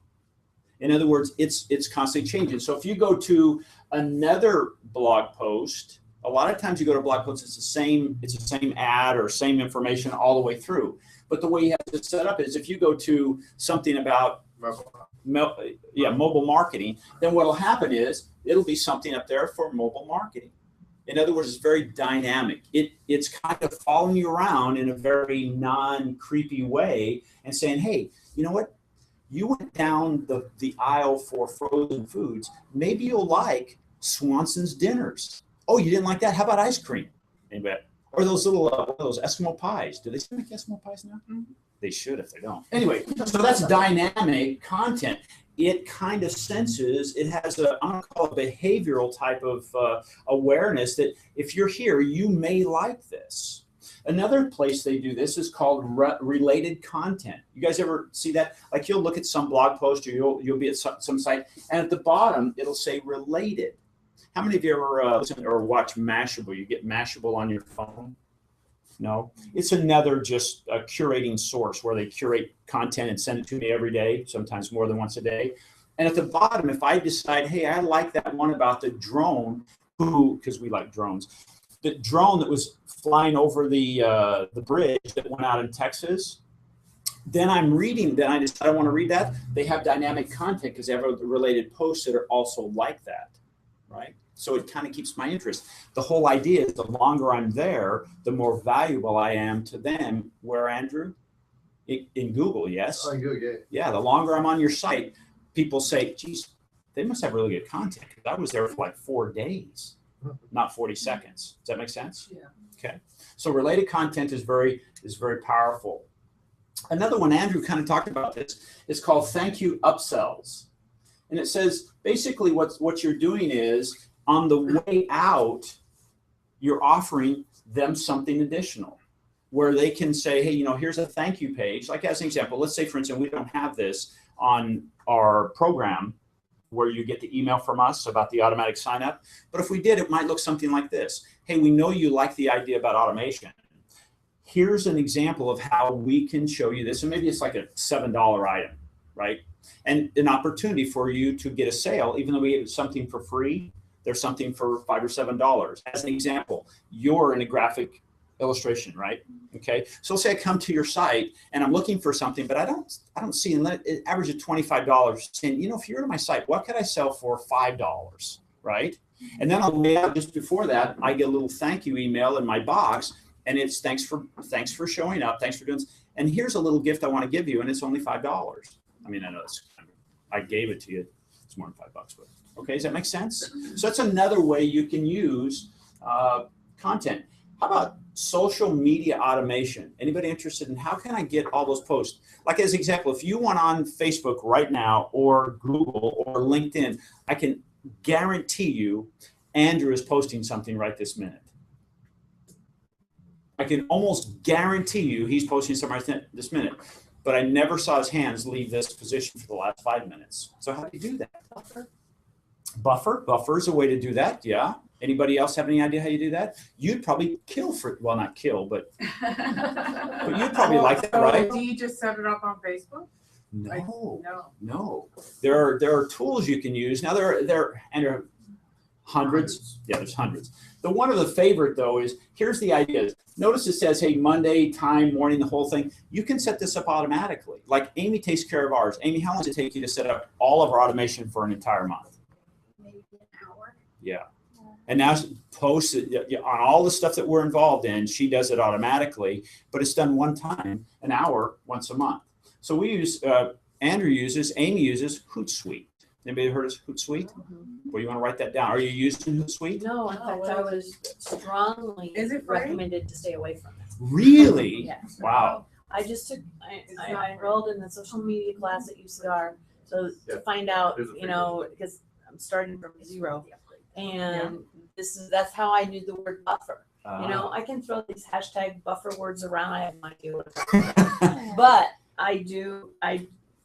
In other words, it's constantly changing. So if you go to another blog post, a lot of times you go to blog posts, it's the same ad or same information all the way through. But the way you have to set up is if you go to something about mobile marketing, then what'll happen is it'll be something up there for mobile marketing. In other words, it's very dynamic. It's kind of following you around in a very non-creepy way and saying, hey, you know what? You went down the aisle for frozen foods. Maybe you'll like Swanson's dinners. Oh, you didn't like that? How about ice cream? Anybody? Or those little those Eskimo pies. Do they still make Eskimo pies now? Mm-hmm. They should if they don't. Anyway, so that's dynamic content. It kind of senses, it has I'm going to call it behavioral type of awareness that if you're here, you may like this. Another place they do this is called related content. You guys ever see that? Like you'll look at some blog post or you'll be at some site, and at the bottom, it'll say related. How many of you ever listen or watch Mashable? You get Mashable on your phone? No? It's another just a curating source where they curate content and send it to me every day, sometimes more than once a day. And at the bottom, if I decide, hey, I like that one about the drone, because we like drones, the drone that was flying over the bridge that went out in Texas, then I'm reading, then I decide I want to read that. They have dynamic content because they have related posts that are also like that, right? So it kind of keeps my interest. The whole idea is the longer I'm there, the more valuable I am to them. Where, Andrew? In Google, yes? Oh, good, yeah. Yeah, the longer I'm on your site, people say, geez, they must have really good content. I was there for like 4 days, not 40 seconds. Does that make sense? Yeah. Okay. So related content is very powerful. Another one, Andrew kind of talked about this, is called thank you upsells. And it says basically what you're doing is on the way out, you're offering them something additional where they can say, hey, here's a thank you page. Like as an example, let's say, for instance, we don't have this on our program where you get the email from us about the automatic sign up. But if we did, it might look something like this. Hey, we know you like the idea about automation. Here's an example of how we can show you this. And maybe it's like a $7 item, right? And an opportunity for you to get a sale, even though we have something for free, there's something for $5 or $7. As an example, you're in a graphic illustration, right? Okay. So let's say I come to your site and I'm looking for something, but I don't see, and it averages $25, saying, if you're to my site, what could I sell for $5, right? And then on the way out, just before that, I get a little thank you email in my box, and it's thanks for showing up, thanks for doing this, and here's a little gift I want to give you, and it's only $5. I mean, I know I gave it to you. It's more than $5, but okay, does that make sense? So that's another way you can use content. How about social media automation? Anybody interested in how can I get all those posts? Like as an example, if you went on Facebook right now or Google or LinkedIn, I can guarantee you Andrew is posting something right this minute. I can almost guarantee you he's posting something right this minute. But I never saw his hands leave this position for the last 5 minutes. So how do you do that? Buffer is a way to do that, yeah. Anybody else have any idea how you do that? You'd probably not kill, but you'd probably like that, right? Do you just set it up on Facebook? No. There are tools you can use. Now there are Hundreds? Yeah, there's hundreds. The one of the favorite though is, here's the idea. Notice it says, hey, Monday, time, morning, the whole thing. You can set this up automatically. Like Amy takes care of ours. Amy, how long does it take you to set up all of our automation for an entire month? Maybe an hour. Yeah. And now posts it on all the stuff that we're involved in. She does it automatically, but it's done one time, an hour, once a month. So we use, Andrew uses, Amy uses Hootsuite. Anybody heard of Hootsuite? Well, you want to write that down. Are you using Hootsuite? No, in fact, I was strongly Is it free? recommended to stay away from it. Really? Yes. Wow. I just took, I enrolled in the social media class at UCR, so to find out, you know, because I'm starting from zero. And that's how I knew the word buffer. You know, I can throw these hashtag buffer words around. I have no idea what it's but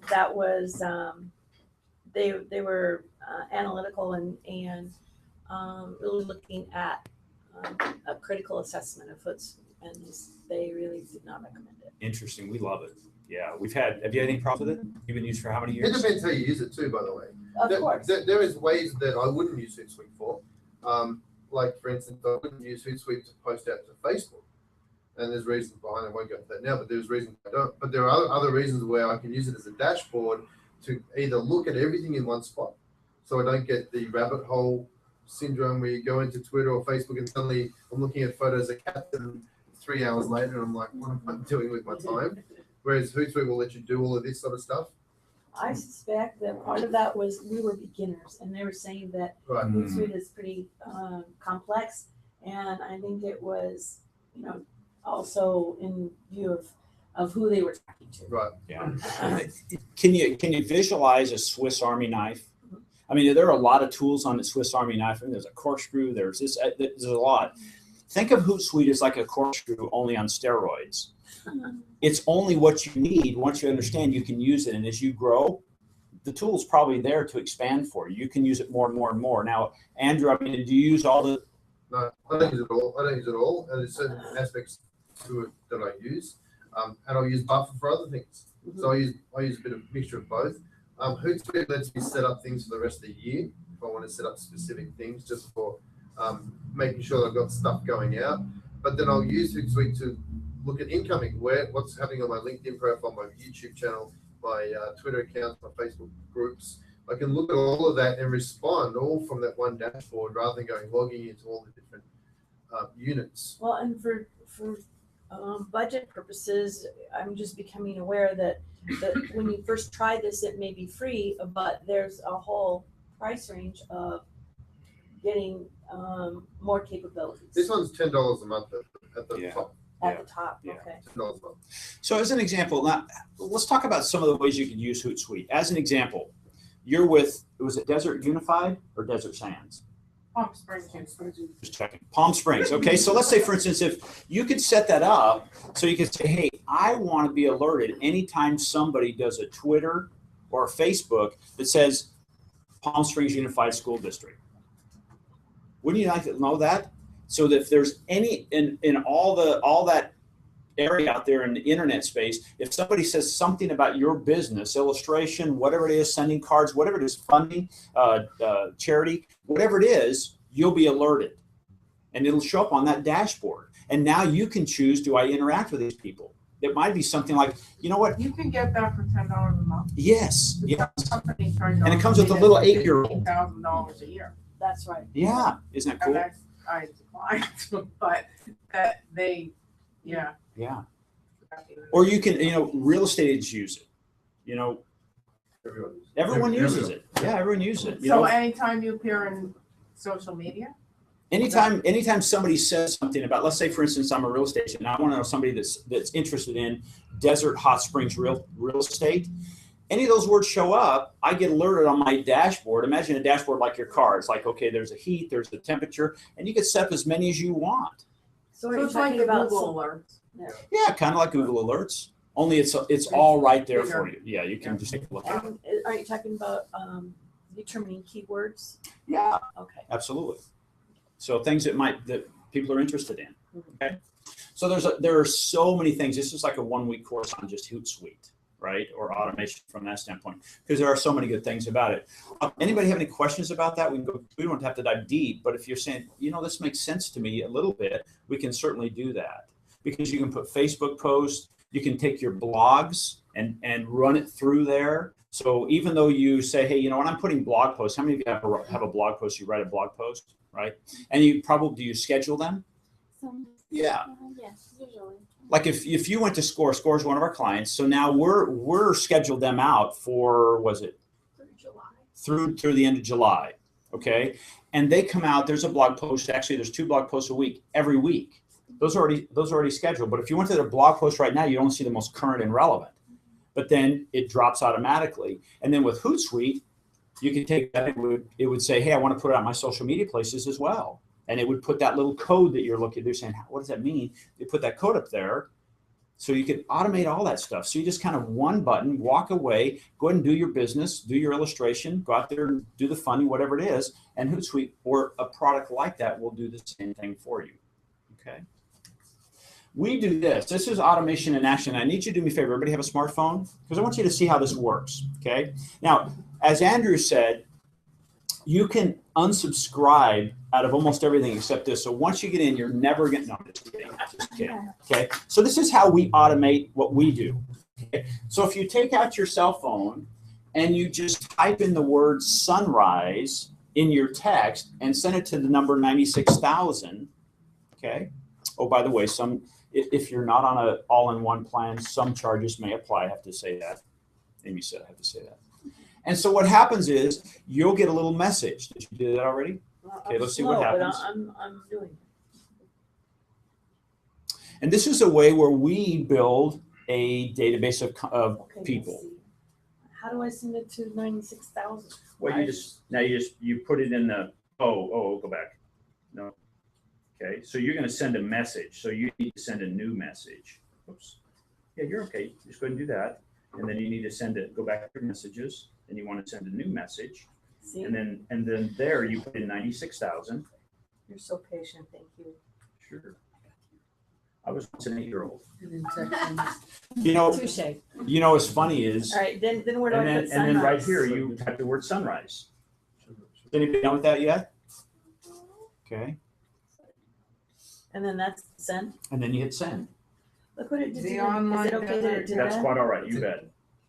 that was, they were analytical and really looking at a critical assessment of Hootsuite, and they really did not recommend it. Interesting. We love it. Yeah, have you had any problems with it? You've been used for how many It years? depends how you use it too, by the way. Of course. There is ways that I wouldn't use Hootsuite for. Like for instance, I wouldn't use Hootsuite to post out to Facebook. And there's reasons behind it. I won't go into that now, but there's reasons I don't. But there are other reasons where I can use it as a dashboard to either look at everything in one spot, so I don't get the rabbit hole syndrome where you go into Twitter or Facebook and suddenly I'm looking at photos of cats and 3 hours later I'm like, what am I doing with my time? Whereas Hootsuite will let you do all of this sort of stuff. I suspect that part of that was we were beginners, and they were saying that Right. Hootsuite is pretty complex, and I think it was, you know, also in view of who they were talking to. Right. Yeah. Can you visualize a Swiss Army knife? I mean, there are a lot of tools on the Swiss Army knife. I mean, there's a corkscrew. There's a lot. Think of Hootsuite as like a corkscrew, only on steroids. It's only what you need. Once you understand, you can use it. And as you grow, the tool's probably there to expand for you. You can use it more and more and more. Now, Andrew, I mean, do you use all the? No, I don't use it all. I don't use it all. And there's certain aspects to it that I use. And I'll use Buffer for other things. So I use a bit of mixture of both. Hootsuite lets me set up things for the rest of the year if I want to set up specific things, just for making sure that I've got stuff going out. But then I'll use Hootsuite to look at incoming, what's happening on my LinkedIn profile, my YouTube channel, my Twitter accounts, my Facebook groups. I can look at all of that and respond all from that one dashboard rather than logging into all the different units. Well, and for budget purposes, I'm just becoming aware that when you first try this, it may be free, but there's a whole price range of getting more capabilities. This one's $10 a month at the top. At the top, Yeah. okay. $10 a month. So as an example, now let's talk about some of the ways you could use Hootsuite. As an example, you're with, was it Desert Unified or Desert Sands? Palm Springs. Just checking. Palm Springs. Okay, so let's say, for instance, if you could set that up so you could say, hey, I want to be alerted anytime somebody does a Twitter or a Facebook that says Palm Springs Unified School District. Wouldn't you like to know that? So that if there's any in all that area out there in the internet space, if somebody says something about your business, illustration, whatever it is, sending cards, whatever it is, funding, charity, whatever it is, you'll be alerted. And it'll show up on that dashboard. And now you can choose, do I interact with these people? It might be something like, you know what? You can get that for $10 a month. Yes. Yes. And it comes with a little 8-year-old. $8,000 a year. That's right. Yeah. Isn't that cool? And I declined, but that they, yeah. Yeah. Or you can, real estate agents use it. Everyone uses it. Yeah, everyone uses it. So anytime you appear in social media? Anytime somebody says something about, let's say, for instance, I'm a real estate agent and I want to know somebody that's interested in desert hot springs real estate. Any of those words show up, I get alerted on my dashboard. Imagine a dashboard like your car. It's like, okay, there's a heat, there's the temperature, and you can set up as many as you want. So it's like the Google alerts. Yeah, kind of like Google Alerts. Only it's all right there for you. Yeah, you can just take a look at it. Are you talking about determining keywords? Yeah. Okay. Absolutely. So things that people are interested in. Okay. So there are so many things. This is like a 1-week course on just Hootsuite, right? Or automation from that standpoint, because there are so many good things about it. Anybody have any questions about that? We don't have to dive deep, but if you're saying, this makes sense to me a little bit, we can certainly do that, because you can put Facebook posts, you can take your blogs and run it through there. So even though you say, hey, when I'm putting blog posts, how many of you have a blog post? You write a blog post, right? And do you schedule them? Yeah. Yes, usually. Like if you went to Score's one of our clients, so now we're scheduled them out for, was it Through July. through the end of July, okay? And they come out. There's a blog post. Actually, there's 2 blog posts a week every week. Those are already scheduled. But if you went to their blog post right now, you don't see the most current and relevant. But then it drops automatically. And then with Hootsuite, you can take that. It would say, hey, I want to put it on my social media places as well. And it would put that little code that you're looking at. They're saying, what does that mean? They put that code up there. So you can automate all that stuff. So you just kind of one button, walk away, go ahead and do your business, do your illustration, go out there and do the funding, whatever it is. And Hootsuite or a product like that will do the same thing for you. Okay. We do this. This is automation in action. I need you to do me a favor. Everybody have a smartphone? Because I want you to see how this works. Okay. Now, as Andrew said, you can unsubscribe out of almost everything except this. So once you get in, you're never getting, no, just kidding. Okay. So this is how we automate what we do. Okay. So if you take out your cell phone and you just type in the word sunrise in your text and send it to the number 96,000. Okay. Oh, by the way, if you're not on an all-in-one plan, some charges may apply. I have to say that. Amy said I have to say that. And so what happens is you'll get a little message. Did you do that already? Okay, let's see what happens. I'm doing it. And this is a way where we build a database of people. How do I send it to 96,000? Well, you put it in the, go back. No. Okay, so you're going to send a message. So you need to send a new message. Oops. Yeah, you're okay. Just go ahead and do that. And then you need to go back to your messages. And you want to send a new message. See? And then there you put in 96,000. You're so patient. Thank you. Sure. I was once an 8-year-old. Touche. What's funny is. All right, then where do I put sunrise? And then right here you type the word sunrise. Is anybody done with that yet? Okay. And then that's send. And then you hit send. Look what it did. The Is online it okay that it did That's that? quite all right. You bet.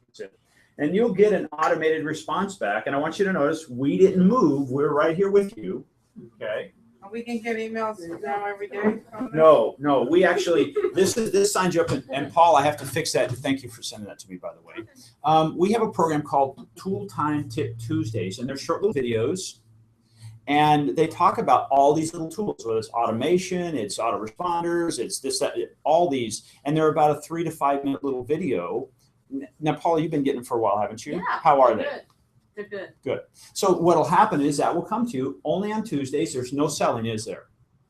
That's it. And you'll get an automated response back. And I want you to notice we didn't move. We're right here with you. Okay. We can get emails now every day. No. We actually, this signs you up. And Paul, I have to fix that. Thank you for sending that to me, by the way. We have a program called Tool Time Tip Tuesdays, and they're short little videos. And they talk about all these little tools, whether it's automation, it's autoresponders, it's this, that, all these. And they're about a 3 to 5 minute little video. Now, Paula, you've been getting them for a while, haven't you? Yeah. How are they? Good. They're good. Good. So what'll happen is that will come to you only on Tuesdays. There's no selling, is there?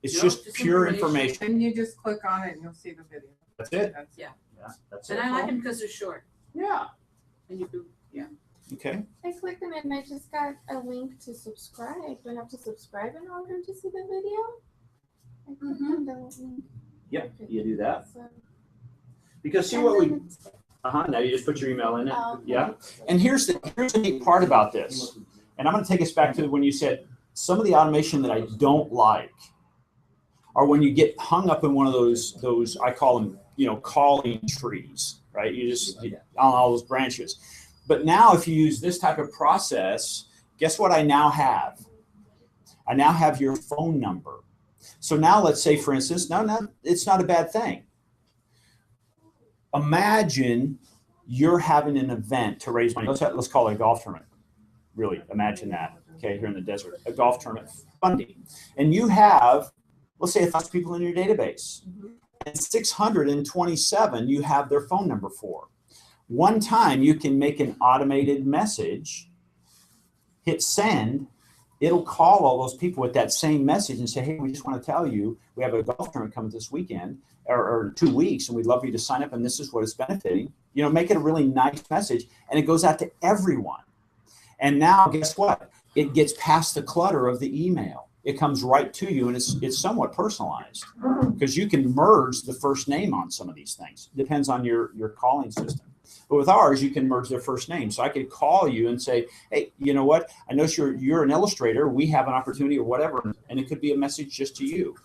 It's just pure information. And you just click on it and you'll see the video. That's it. That's it. I like them because they're short. Yeah. And you do, Okay. I clicked on it and I just got a link to subscribe. Do I have to subscribe in order to see the video? I clicked on the link. Yep. You do that. So, Because see and what then we. it's- Now you just put your email in it. Oh, okay. Yeah. And here's the neat part about this. And I'm going to take us back to when you said some of the automation that I don't like are when you get hung up in one of those I call them, calling trees, right? You just on all those branches. But now if you use this type of process, guess what I now have? I now have your phone number. So now let's say, for instance, no, it's not a bad thing. Imagine you're having an event to raise money. Let's call it a golf tournament. Really, imagine that. Okay, here in the desert, a golf tournament funding. And you have, let's say, 1,000 people in your database. And 627 you have their phone number for. One time you can make an automated message, hit send, it'll call all those people with that same message and say, hey, we just want to tell you we have a golf tournament coming this weekend or 2 weeks, and we'd love you to sign up, and this is what it's benefiting. Make it a really nice message, and it goes out to everyone. And now guess what? It gets past the clutter of the email. It comes right to you, and it's somewhat personalized because you can merge the first name on some of these things. It depends on your calling system. But with ours, you can merge their first name. So I could call you and say, hey, you know what? I know you're an illustrator. We have an opportunity or whatever. And it could be a message just to you.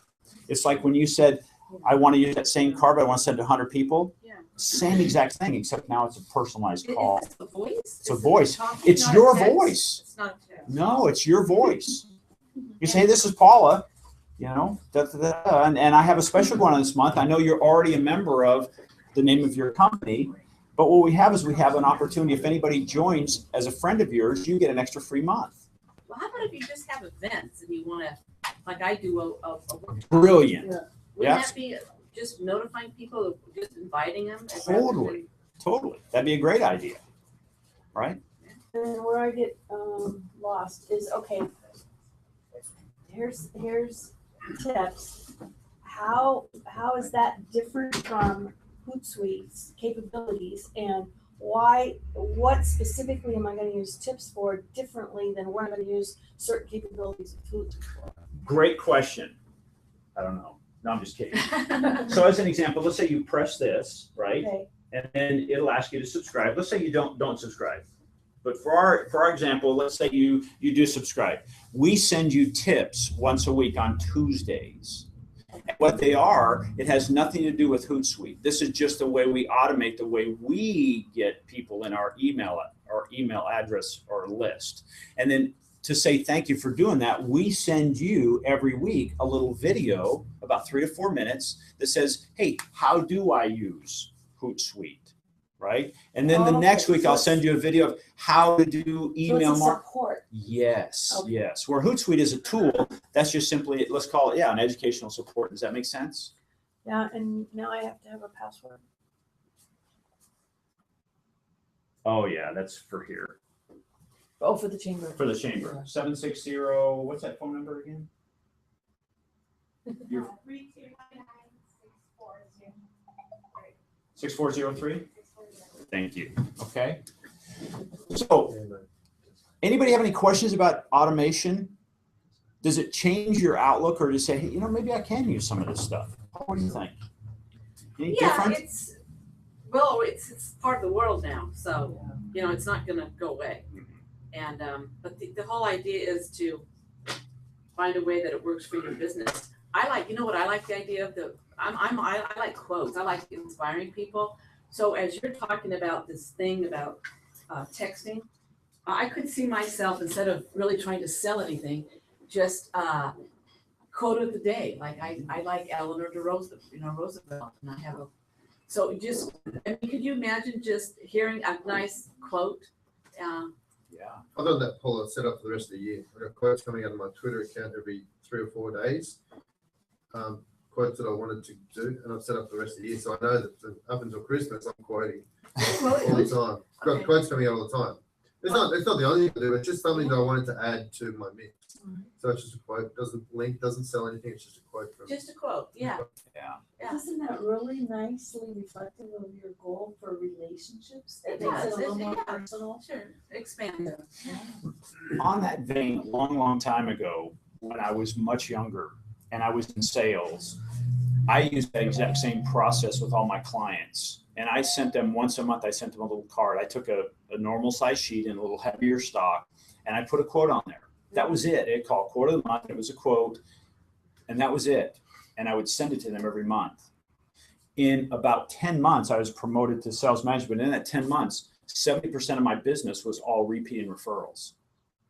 It's like when you said, I want to use that same card, but I want to send it to 100 people. Yeah. Same exact thing, except now it's a personalized call. Is this a voice? It's a Is it voice. talking, It's not your a text? voice. It's not a text. No, it's your voice. You say, hey, this is Paula, you know, and I have a special one this month. I know you're already a member of the name of your company, but what we have is we have an opportunity. If anybody joins as a friend of yours, you get an extra free month. Well, how about if you just have events and you want to, like I do, a workshop? Brilliant. Wouldn't Yeah. that be just notifying people, just inviting them? Totally. Totally. That'd be a great idea. Right? And where I get lost is, okay, here's tips. How is that different from Hootsuite's capabilities, and what specifically am I going to use tips for differently than what I'm going to use certain capabilities of Hootsuite for? Great question. I don't know. No, I'm just kidding. So as an example, let's say you press this, right? Okay. And then it'll ask you to subscribe. Let's say you don't subscribe. But for our example, let's say you do subscribe. We send you tips once a week on Tuesdays. And what they are, it has nothing to do with Hootsuite. This is just the way we automate the way we get people in our email address or list. And then to say thank you for doing that, we send you every week a little video, about 3 to 4 minutes, that says, hey, how do I use Hootsuite? Right? And then the next week, I'll send you a video of how to do email marketing. Support. Yes, Okay. yes. Where Hootsuite is a tool, that's just simply, let's call it, an educational support. Does that make sense? Yeah, and now I have to have a password. Oh, yeah, that's for here. Oh, for the chamber. For the chamber. 760, what's that phone number again? Your 6403? Thank you. Okay. So, anybody have any questions about automation? Does it change your outlook, or just say, hey, maybe I can use some of this stuff? What do you think? Any different? it's part of the world now, so it's not going to go away. And but the whole idea is to find a way that it works for your business. I like the idea of I like quotes. I like inspiring people. So as you're talking about this thing about texting, I could see myself, instead of really trying to sell anything, just quote of the day. Like I like Eleanor Roosevelt, and I have could you imagine just hearing a nice quote? I've done that poll set up for the rest of the year. I've got quotes coming out of my Twitter account every 3 or 4 days. Quotes that I wanted to do, and I've set up the rest of the year. So I know that up until Christmas, I'm quoting all the time. I've got quotes coming out all the time. It's not the only thing I do. It's just something that I wanted to add to my mix. So it's just a quote. Doesn't sell anything. It's just a quote from. Just a quote. Yeah. Isn't that really nicely reflective of your goal for relationships? It makes does. it a little more personal. Sure. Expand. On that vein, a long, long time ago, when I was much younger and I was in sales, I used that exact same process with all my clients. And I sent them once a month, I sent them a little card. I took a normal size sheet and a little heavier stock, and I put a quote on there. That was it. It called quote of the month. It was a quote, and that was it. And I would send it to them every month. In about 10 months, I was promoted to sales management. In that 10 months, 70% of my business was all repeat and referrals.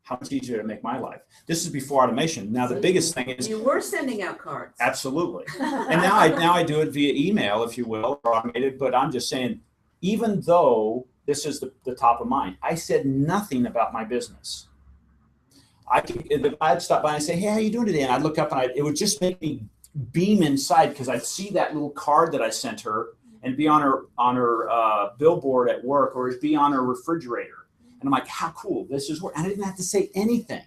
How much easier to make my life. This is before automation. Now, the biggest thing is You were sending out cards. absolutely. And now I do it via email, if you will, or automated, but I'm just saying, even though this is the top of mind, I said nothing about my business. I'd stop by and say, hey, how you doing today? And I'd look up and it would just make me beam inside, because I'd see that little card that I sent her and be on her billboard at work, or it'd be on her refrigerator. And I'm like, how cool, this is work. And I didn't have to say anything.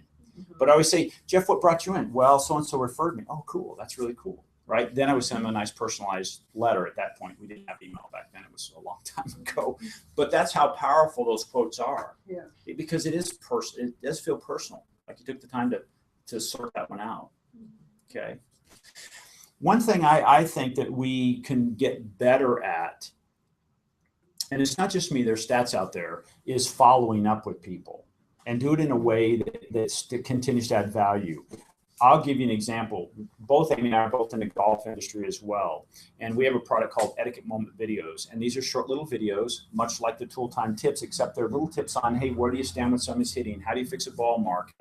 But I always say, Jeff, what brought you in? Well, so-and-so referred me. Oh, cool. That's really cool. Right? Then I would send them a nice personalized letter at that point. We didn't have email back then. It was a long time ago. But that's how powerful those quotes are. Yeah. Because it does feel personal. Like you took the time to sort that one out. Okay. One thing I think that we can get better at and it's not just me, there's stats out there, is following up with people and do it in a way that continues to add value. I'll give you an example. Both Amy and I are both in the golf industry as well. And we have a product called Etiquette Moment Videos. And these are short little videos, much like the Tool Time tips, except they're little tips on, hey, where do you stand when somebody's hitting? How do you fix a ball mark?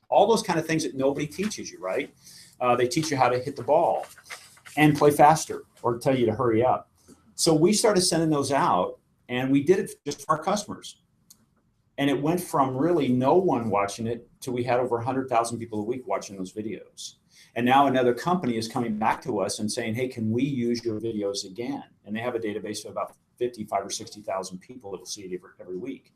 All those kind of things that nobody teaches you, right? They teach you how to hit the ball and play faster or tell you to hurry up. So we started sending those out, and we did it just for our customers. And it went from really no one watching it to we had over 100,000 people a week watching those videos. And now another company is coming back to us and saying, hey, can we use your videos again? And they have a database of about 55 or 60,000 people that will see it every week.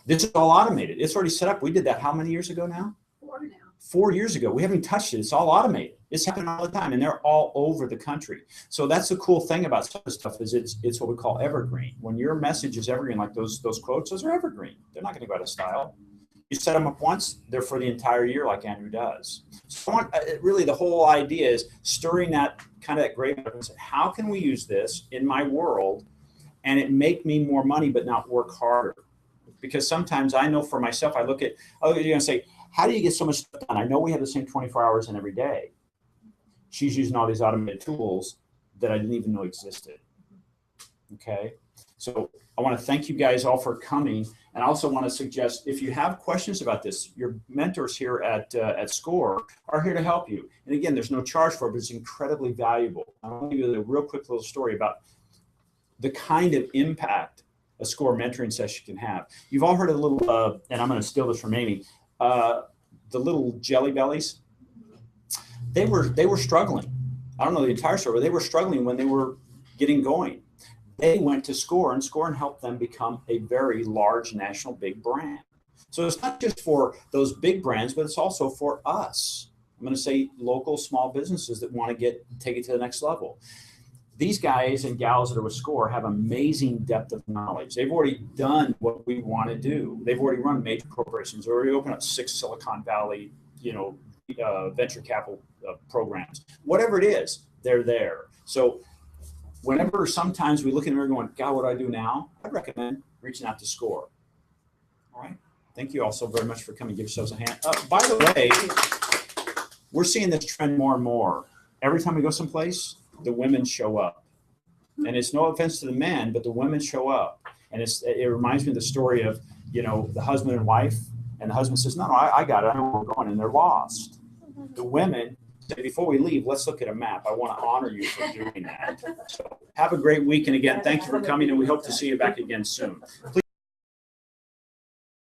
This is all automated. It's already set up. We did that how many years ago now? 4 now. 4 years ago. We haven't touched it. It's all automated. It's happening all the time, and they're all over the country. So that's the cool thing about some of this stuff is it's what we call evergreen. When your message is evergreen, like those quotes, those are evergreen. They're not going to go out of style. You set them up once, they're for the entire year, like Andrew does. So I want, really the whole idea is stirring that kind of that great and say, how can we use this in my world and it make me more money but not work harder? Because sometimes I know for myself, I look at, oh, you're going to say, how do you get so much stuff done? I know we have the same 24 hours in every day. She's using all these automated tools that I didn't even know existed. Okay. So I want to thank you guys all for coming. And I also want to suggest if you have questions about this, your mentors here at SCORE are here to help you. And again, there's no charge for it, but it's incredibly valuable. I want to give you a real quick little story about the kind of impact a SCORE mentoring session can have. You've all heard of the little, and I'm going to steal this from Amy, the little jelly bellies. They were struggling. I don't know the entire story, but they were struggling when they were getting going. They went to SCORE, and SCORE helped them become a very large national big brand. So it's not just for those big brands, but it's also for us. I'm going to say local small businesses that want to take it to the next level. These guys and gals that are with SCORE have amazing depth of knowledge. They've already done what we want to do. They've already run major corporations. They've already opened up 6 Silicon Valley, venture capital programs. Whatever it is, they're there. So whenever sometimes we look in the mirror going, God, what do I do now? I'd recommend reaching out to SCORE. All right. Thank you all so very much for coming. Give yourselves a hand. By the way, we're seeing this trend more and more. Every time we go someplace, the women show up. And it's no offense to the men, but the women show up. And it reminds me of the story of, the husband and wife. And the husband says, no, I got it. I know where we're going. And they're lost. The women say, before we leave, let's look at a map. I want to honor you for doing that. So have a great week. And again, thank you for coming. And we hope to see you back again soon. Please